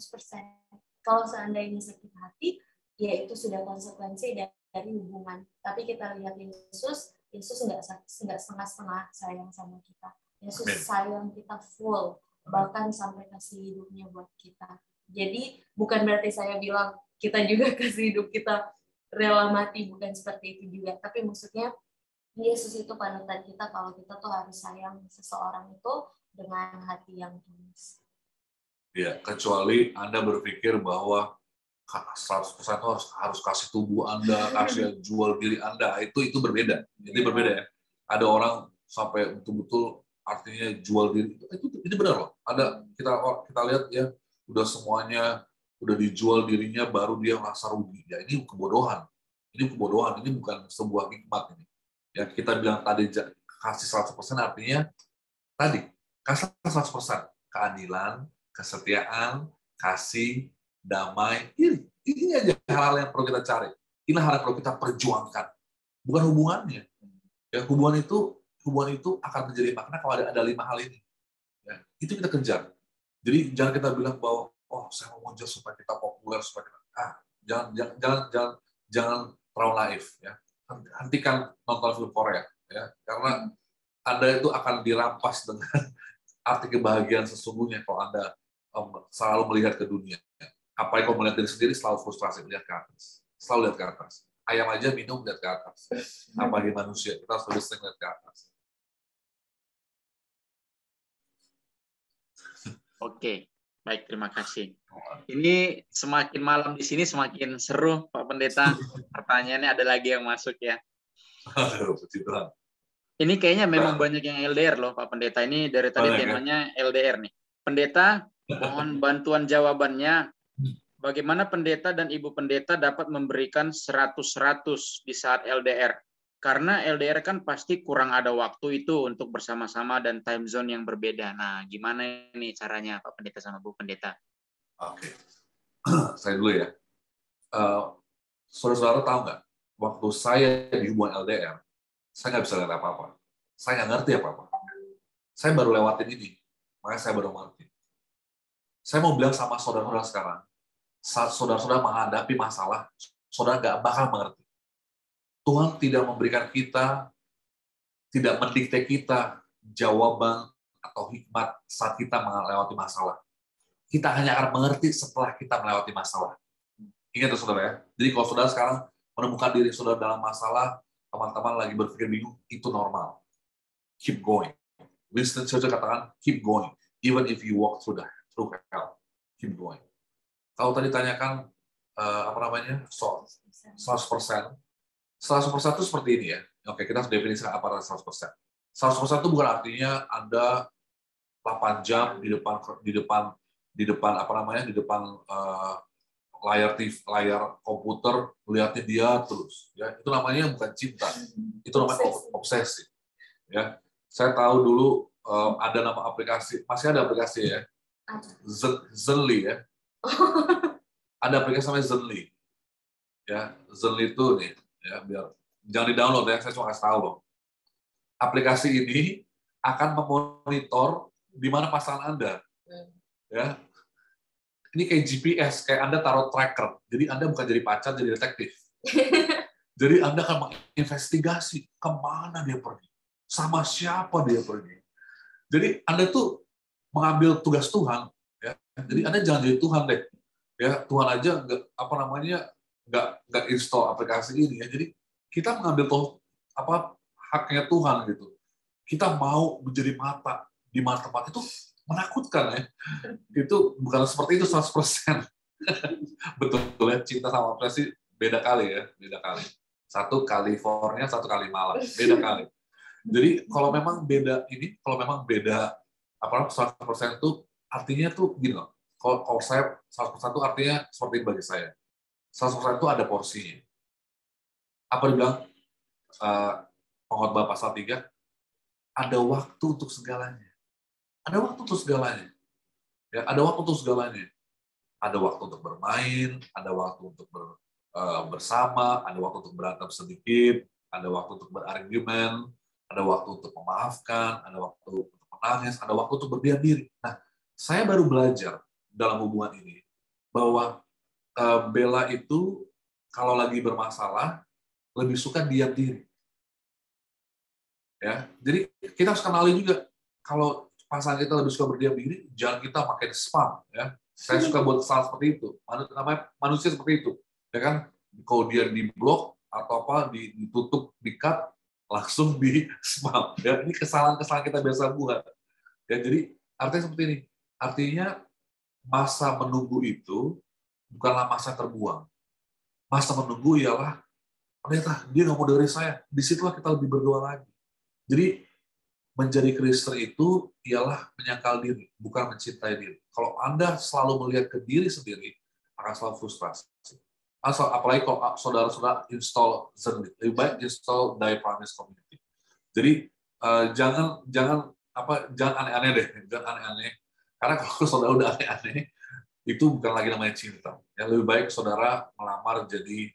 Kalau seandainya sakit hati, ya itu sudah konsekuensi dari hubungan. Tapi kita lihat Yesus enggak setengah-setengah sayang sama kita. Yesus Amin. sayang kita full, bahkan sampai kasih hidupnya buat kita. Jadi bukan berarti saya bilang kita juga kasih hidup kita rela mati, bukan seperti itu juga. Tapi maksudnya Yesus itu panutan kita kalau kita tuh harus sayang seseorang itu dengan hati yang tulus. Ya, kecuali Anda berpikir bahwa 100% harus kasih tubuh Anda, kasih jual diri Anda, itu berbeda. Jadi berbeda ya. Ada orang sampai betul-betul artinya jual diri. Itu benar loh. Ada kita lihat ya, udah semuanya udah dijual dirinya baru dia merasa rugi. Ya ini kebodohan. Ini kebodohan, ini bukan sebuah hikmat ini. Ya kita bilang tadi kasih 100% artinya tadi kasih 100%, keadilan, kesetiaan, kasih, damai. Ini aja hal-hal yang perlu kita cari. Ini hal yang perlu kita perjuangkan. Bukan hubungannya. Ya, hubungan itu akan menjadi makna kalau ada 5 hal ini. Ya, itu kita kejar. Jadi jangan kita bilang bahwa saya mau muncul supaya kita populer, supaya kita jangan terlalu naif ya. Hentikan nonton film Korea ya, karena Anda itu akan dirampas dengan arti kebahagiaan sesungguhnya kalau Anda selalu melihat ke dunia. Apalagi kalau melihat diri sendiri selalu frustrasi melihat ke atas. Selalu lihat ke atas. Ayam aja minum lihat ke atas. Apalagi manusia, kita harus lebih sering lihat ke atas. Oke, baik, terima kasih. Ini semakin malam di sini semakin seru, Pak Pendeta. Pertanyaannya ada lagi yang masuk ya. Ini kayaknya memang banyak yang LDR loh, Pak Pendeta. Ini dari tadi temanya LDR nih. Pendeta, mohon bantuan jawabannya. Bagaimana pendeta dan ibu pendeta dapat memberikan 100-100 di saat LDR? Karena LDR kan pasti kurang ada waktu itu untuk bersama-sama dan time zone yang berbeda. Nah, gimana nih caranya Pak Pendeta sama Bu Pendeta? Oke. Saya dulu ya. Saudara-saudara tahu nggak? Waktu saya di hubungan LDR, saya nggak bisa lihat apa-apa. Saya nggak ngerti apa-apa. Saya baru lewatin ini. Makanya saya baru mengerti. Saya mau bilang sama saudara-saudara sekarang, saat saudara-saudara menghadapi masalah, saudara nggak bakal mengerti. Tuhan tidak memberikan kita, tidak mendikte kita jawaban atau hikmat saat kita melewati masalah. Kita hanya akan mengerti setelah kita melewati masalah. Ingat ya saudara ya. Jadi kalau saudara sekarang menemukan diri saudara dalam masalah, teman-teman lagi berpikir bingung, itu normal. Keep going. Winston Churchill katakan, keep going. Even if you walk through hell. Keep going. Kalau tadi tanyakan, 100%. 100% itu seperti ini ya. Oke, kita harus definisikan apa arti 100%. 100% itu bukan artinya Anda 8 jam di depan layar komputer melihatnya dia terus. Ya, itu namanya bukan cinta. Itu namanya obsesi. Ya. Saya tahu dulu ada nama aplikasi, masih ada aplikasi ya. Zenly ya. Ada aplikasi namanya Zenly. Ya, Zenly itu nih, ya biar jangan di-download ya, saya cuma kasih tahu loh. Aplikasi ini akan memonitor di mana pasangan Anda. Ya. Ini kayak GPS, kayak Anda taruh tracker. Jadi Anda bukan jadi pacar, jadi detektif. Jadi Anda akan menginvestigasi kemana dia pergi, sama siapa dia pergi. Jadi Anda tuh mengambil tugas Tuhan. Ya. Jadi Anda jangan jadi Tuhan deh. Ya, Tuhan aja nggak install aplikasi ini ya. Jadi kita mengambil haknya Tuhan gitu. Kita mau menjadi mata di mana tempat itu menakutkan ya. Itu bukan seperti itu 100%. Betul ya, cinta sama obsesi beda kali ya, beda kali. Satu California, satu kali Malang, beda kali. Jadi kalau memang beda 100% itu artinya tuh gini loh. Kalau saya 100% itu artinya seperti ini bagi saya. 100% itu ada porsinya. Apa dibilang Pengkhotbah pasal 3? Ada waktu untuk segalanya. Ada waktu untuk segalanya. Ya, ada waktu untuk segalanya. Ada waktu untuk bermain, ada waktu untuk bersama, ada waktu untuk berantem sedikit, ada waktu untuk berargumen, ada waktu untuk memaafkan, ada waktu untuk menangis, ada waktu untuk berdiam diri. Nah, saya baru belajar dalam hubungan ini bahwa Bella itu kalau lagi bermasalah lebih suka diam diri. Ya, jadi kita harus kenali juga kalau pasangan kita lebih suka berdiam diri, jangan kita pakai spam, ya. Saya suka buat salah seperti itu. Namanya manusia seperti itu, ya kan? Kalau dia di blok atau apa, ditutup, di-cut, langsung di spam. Ya, ini kesalahan-kesalahan kita biasa buat. Ya, jadi artinya seperti ini. Artinya masa menunggu itu bukanlah masa terbuang. Masa menunggu ialah, ternyata dia nggak mau dari saya. Disitulah kita lebih berdoa lagi. Jadi menjadi Kristen itu ialah menyangkal diri, bukan mencintai diri. Kalau Anda selalu melihat ke diri sendiri, akan selalu frustrasi. Apalagi kalau saudara-saudara install Zenlit, lebih baik install Die Promise Community. Jadi jangan aneh-aneh deh, jangan aneh-aneh. Karena kalau saudara udah aneh-aneh, itu bukan lagi namanya cinta. Ya, lebih baik saudara melamar jadi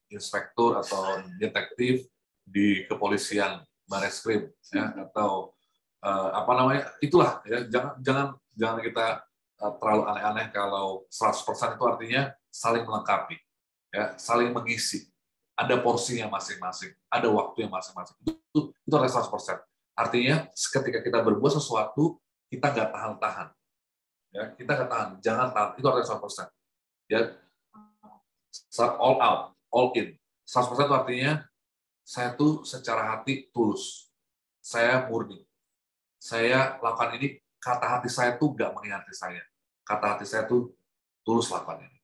inspektur atau detektif di kepolisian, Bareskrim, ya, atau itulah, ya, jangan kita terlalu aneh-aneh. Kalau 100% itu artinya saling melengkapi, ya, saling mengisi. Ada porsinya masing-masing, ada waktu yang masing-masing. Itu adalah 100%. Artinya ketika kita berbuat sesuatu, kita nggak tahan-tahan. Ya, kita nggak tahan, jangan tahan. Itu artinya 100%. Ya, all out, all in. 100% itu artinya saya tuh secara hati tulus. Saya murni. Saya lakukan ini, kata hati saya tuh nggak mengingati saya. Kata hati saya tuh tulus lakukan ini.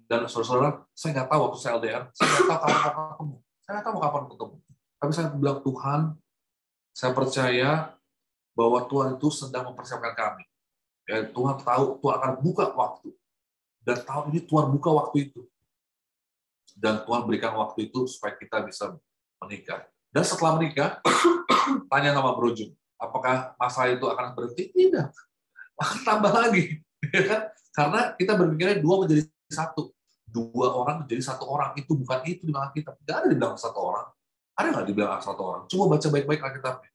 Dan saudara-saudara, saya nggak tahu waktu saya LDR, saya nggak tahu kapan ketemu. Saya nggak tahu kapan ketemu. Tapi saya bilang, Tuhan, saya percaya bahwa Tuhan itu sedang mempersiapkan kami. Ya, Tuhan tahu, Tuhan akan buka waktu. Dan tahun ini Tuhan buka waktu itu. Dan Tuhan berikan waktu itu supaya kita bisa menikah. Dan setelah menikah, tanya sama Bro Jun, apakah masalah itu akan berhenti? Tidak. Akan tambah lagi. Ya kan? Karena kita berpikirnya 2 menjadi 1. 2 orang menjadi 1 orang. Itu bukan itu di belakang kita. Tidak ada dibilang 1 orang. Ada nggak dibilang 1 orang? Coba baca baik-baik Alkitabnya.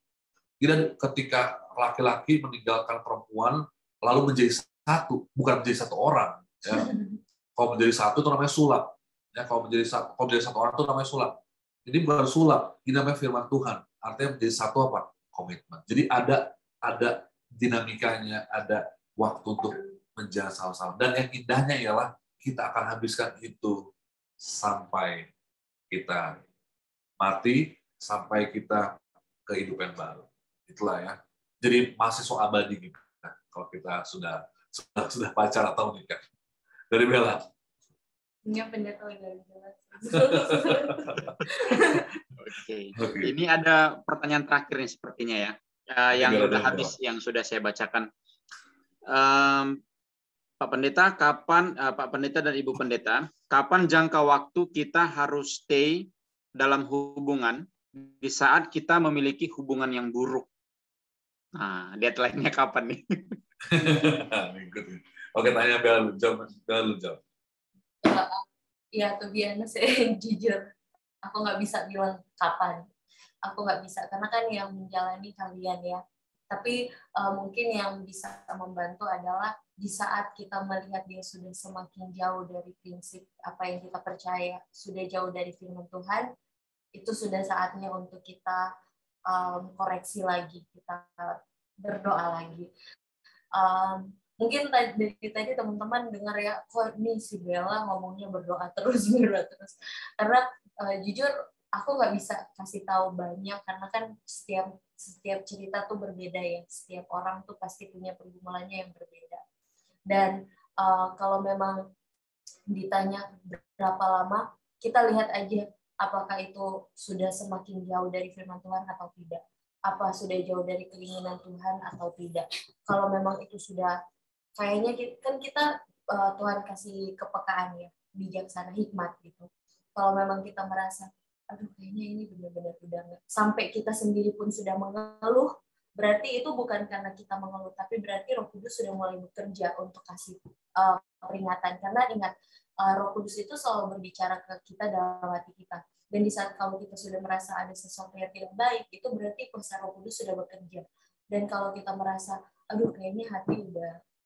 Tidak, ketika laki-laki meninggalkan perempuan, lalu menjadi 1, bukan menjadi 1 orang. Ya. Kalau menjadi 1 itu namanya sulap. Ya, kalau menjadi 1 orang itu namanya sulap. Ini bukan sulap, ini namanya firman Tuhan. Artinya menjadi 1 apa? Komitmen. Jadi ada dinamikanya, ada waktu untuk menjaga sama-sama. Dan yang indahnya ialah kita akan habiskan itu sampai kita mati, sampai kita kehidupan baru. Itulah ya. Jadi mahasiswa abadi kita kalau kita sudah pacar atau nikah. Dari Bella. Punya pendeta dari jelas. Oke. Ini ada pertanyaan terakhir nih sepertinya ya. Yang sudah habis, yang sudah saya bacakan. Pak Pendeta, Pak Pendeta dan Ibu Pendeta, kapan jangka waktu kita harus stay dalam hubungan di saat kita memiliki hubungan yang buruk? Nah, deadline-nya kapan nih? Oke, tanya Bella jawab. Ya, to be honest, saya jujur, aku nggak bisa bilang kapan. Aku nggak bisa, karena kan yang menjalani kalian ya. Tapi mungkin yang bisa membantu adalah di saat kita melihat dia sudah semakin jauh dari prinsip apa yang kita percaya, sudah jauh dari firman Tuhan, itu sudah saatnya untuk kita koreksi lagi, kita berdoa lagi. Mungkin dari tadi teman-teman dengar ya, kok nih si Bella ngomongnya berdoa terus. Karena jujur aku nggak bisa kasih tahu banyak, karena kan setiap cerita tuh berbeda ya. Setiap orang tuh pasti punya pergumulannya yang berbeda. Dan kalau memang ditanya berapa lama, kita lihat aja apakah itu sudah semakin jauh dari firman Tuhan atau tidak. Apa sudah jauh dari keinginan Tuhan atau tidak. Kalau memang itu sudah, kayaknya kan kita Tuhan kasih kepekaan ya, bijaksana, hikmat gitu. Kalau memang kita merasa, aduh kayaknya ini benar-benar udah nggak, sampai kita sendiri pun sudah mengeluh, berarti itu bukan karena kita mengeluh, tapi berarti Roh Kudus sudah mulai bekerja untuk kasih peringatan. Karena ingat, Roh Kudus itu selalu berbicara ke kita dalam hati kita. Dan di saat kalau kita sudah merasa ada sesuatu yang tidak baik, itu berarti kuasa Roh Kudus sudah bekerja. Dan kalau kita merasa, aduh kayaknya hati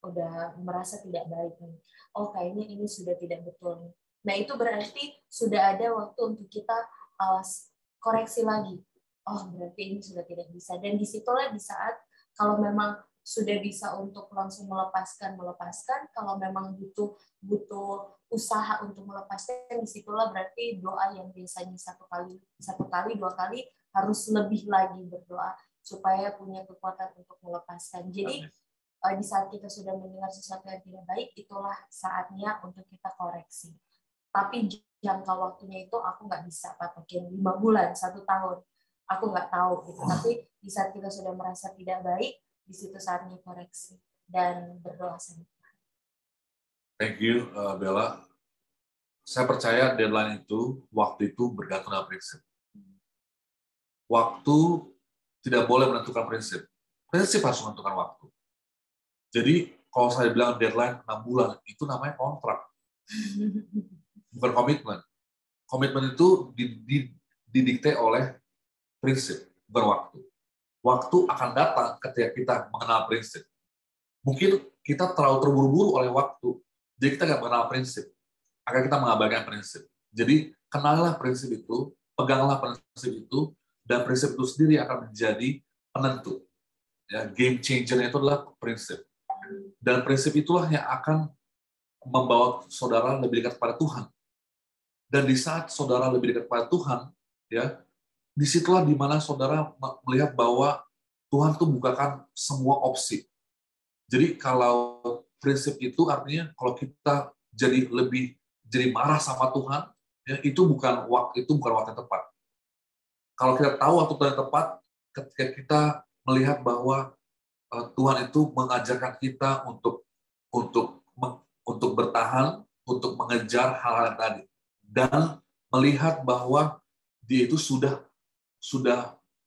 udah merasa tidak baik nih, oh kayaknya ini sudah tidak betul nih. Nah itu berarti sudah ada waktu untuk kita koreksi lagi. Oh berarti ini sudah tidak bisa. Dan disitulah di saat Kalau memang sudah bisa untuk langsung melepaskan. Kalau memang butuh usaha untuk melepaskan, disitulah berarti doa yang biasanya satu kali, 2 kali harus lebih lagi berdoa supaya punya kekuatan untuk melepaskan. Jadi di saat kita sudah mendengar sesuatu yang tidak baik, itulah saatnya untuk kita koreksi. Tapi jangka waktunya itu aku nggak bisa patokin 5 bulan, 1 tahun. Aku nggak tahu gitu. Tapi di saat kita sudah merasa tidak baik, di situ saatnya koreksi dan berdoa sama Tuhan. Thank you, Bella. Saya percaya deadline itu, waktu itu bergantung dengan prinsip. Waktu tidak boleh menentukan prinsip. Prinsip harus menentukan waktu. Jadi, kalau saya bilang deadline 6 bulan, itu namanya kontrak. Bukan komitmen. Komitmen itu didikte oleh prinsip, bukan waktu. Waktu akan datang ketika kita mengenal prinsip. Mungkin kita terlalu terburu-buru oleh waktu, jadi kita nggak mengenal prinsip. Akhirnya kita mengabaikan prinsip. Jadi, kenalilah prinsip itu, peganglah prinsip itu, dan prinsip itu sendiri akan menjadi penentu. Ya, game changer itu adalah prinsip. Dan prinsip itulah yang akan membawa saudara lebih dekat kepada Tuhan. Dan di saat saudara lebih dekat kepada Tuhan, ya, disitulah di mana saudara melihat bahwa Tuhan tuh bukakan semua opsi. Jadi kalau prinsip itu artinya kalau kita jadi marah sama Tuhan, ya, itu bukan waktu yang tepat. Kalau kita tahu waktu yang tepat, ketika kita melihat bahwa Tuhan itu mengajarkan kita untuk bertahan, untuk mengejar hal-hal yang tadi, dan melihat bahwa dia itu sudah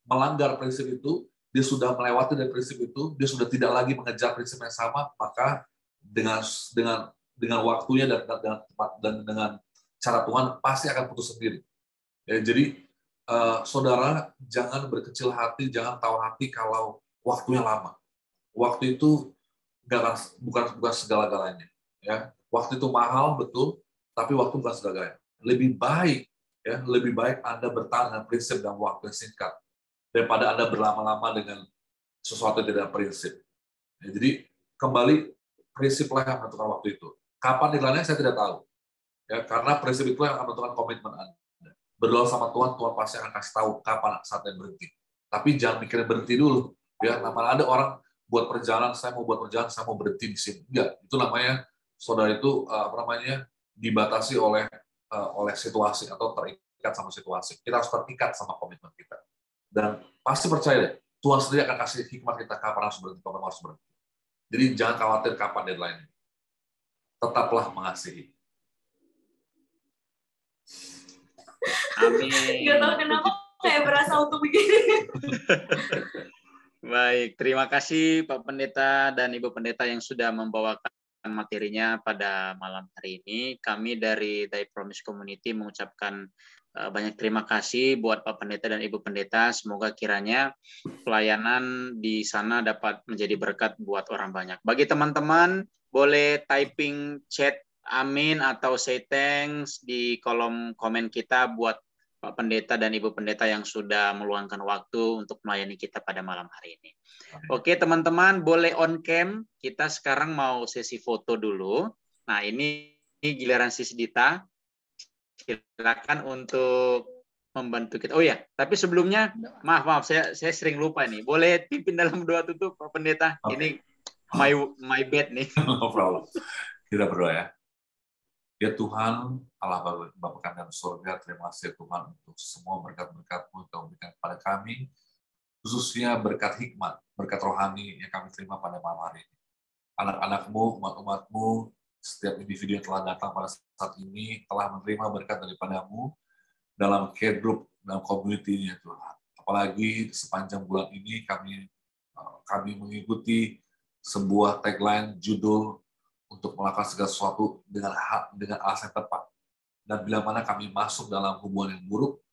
melanggar prinsip itu, dia sudah melewati dari prinsip itu, dia sudah tidak lagi mengejar prinsip yang sama, maka dengan waktunya dan dengan cara Tuhan pasti akan putus sendiri. Ya, jadi saudara jangan berkecil hati, jangan tawar hati kalau waktunya lama. Waktu itu bukan segala-galanya. Ya, waktu itu mahal betul, tapi waktu bukan segala-galanya. Lebih baik Anda bertahan dengan prinsip dan waktu yang singkat daripada Anda berlama-lama dengan sesuatu yang tidak prinsip. Ya, jadi kembali prinsiplah yang menentukan waktu itu. Kapan deadline-nya saya tidak tahu. Ya, karena prinsip itu yang akan menentukan komitmen Anda. Berdoa sama Tuhan, Tuhan pasti akan kasih tahu kapan saatnya berhenti. Tapi jangan mikirin berhenti dulu. Ya, namanya ada orang buat perjalanan, saya mau berhenti di sini. Enggak, itu namanya saudara itu dibatasi oleh situasi atau terikat sama situasi. Kita harus terikat sama komitmen kita. Dan pasti percaya deh, Tuhan sendiri akan kasih hikmat kita kapan harus berhenti. Jadi jangan khawatir kapan deadline. Tetaplah mengasihi. Amin. Gak tahu kenapa kayak berasa untuk begini. Baik, terima kasih Pak Pendeta dan Ibu Pendeta yang sudah membawakan materinya pada malam hari ini. Kami dari Die Promise Community mengucapkan banyak terima kasih buat Pak Pendeta dan Ibu Pendeta. Semoga kiranya pelayanan di sana dapat menjadi berkat buat orang banyak. Bagi teman-teman, boleh typing chat amin atau say thanks di kolom komen kita buat Pak Pendeta dan Ibu Pendeta yang sudah meluangkan waktu untuk melayani kita pada malam hari ini. Oke teman-teman, boleh on cam. Kita sekarang mau sesi foto dulu. Nah ini giliran Sis Dita. Silakan untuk membantu kita. Oh ya, tapi sebelumnya maaf saya sering lupa nih. Boleh pimpin dalam doa tutup Pak Pendeta. Okay. Ini my bad nih. No problem. Kita berdoa ya. Ya Tuhan, Allah Bapa kami dalam surga, terima kasih Tuhan untuk semua berkat-berkat-Mu yang berikan kepada kami, khususnya berkat hikmat, berkat rohani yang kami terima pada malam hari ini. Anak-anak-Mu, umat-umat-Mu, setiap individu yang telah datang pada saat ini telah menerima berkat daripada-Mu dalam care group, dalam community ya Tuhan. Apalagi sepanjang bulan ini kami mengikuti sebuah tagline judul untuk melakukan segala sesuatu dengan alasan yang tepat. Dan bila mana kami masuk dalam hubungan yang buruk,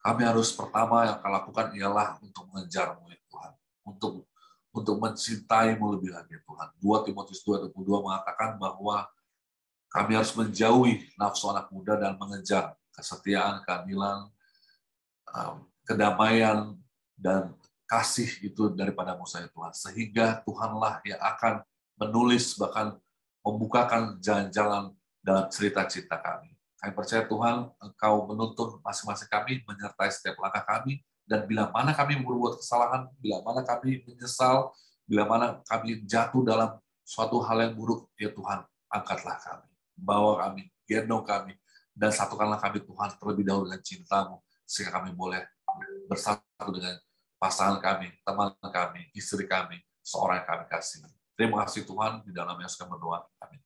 kami harus pertama yang kami lakukan ialah untuk mengejar-Mu ya Tuhan. Untuk mencintai-Mu lebih lagi ya Tuhan. 2 Timotius 2:22 mengatakan bahwa kami harus menjauhi nafsu anak muda dan mengejar kesetiaan, keadilan, kedamaian, dan kasih itu daripadamu saya Tuhan. Sehingga Tuhanlah yang akan menulis, bahkan membukakan jalan-jalan dalam cerita-cerita kami. Kami percaya Tuhan, Engkau menuntun masing-masing kami, menyertai setiap langkah kami, dan bila mana kami berbuat kesalahan, bila mana kami menyesal, bila mana kami jatuh dalam suatu hal yang buruk, ya Tuhan, angkatlah kami, bawa kami, gendong kami, dan satukanlah kami Tuhan terlebih dahulu dengan cinta-Mu, sehingga kami boleh bersatu dengan pasangan kami, teman kami, istri kami, seorang yang kami kasih. Terima kasih Tuhan, di dalam Yesus kami berdoa. Amin.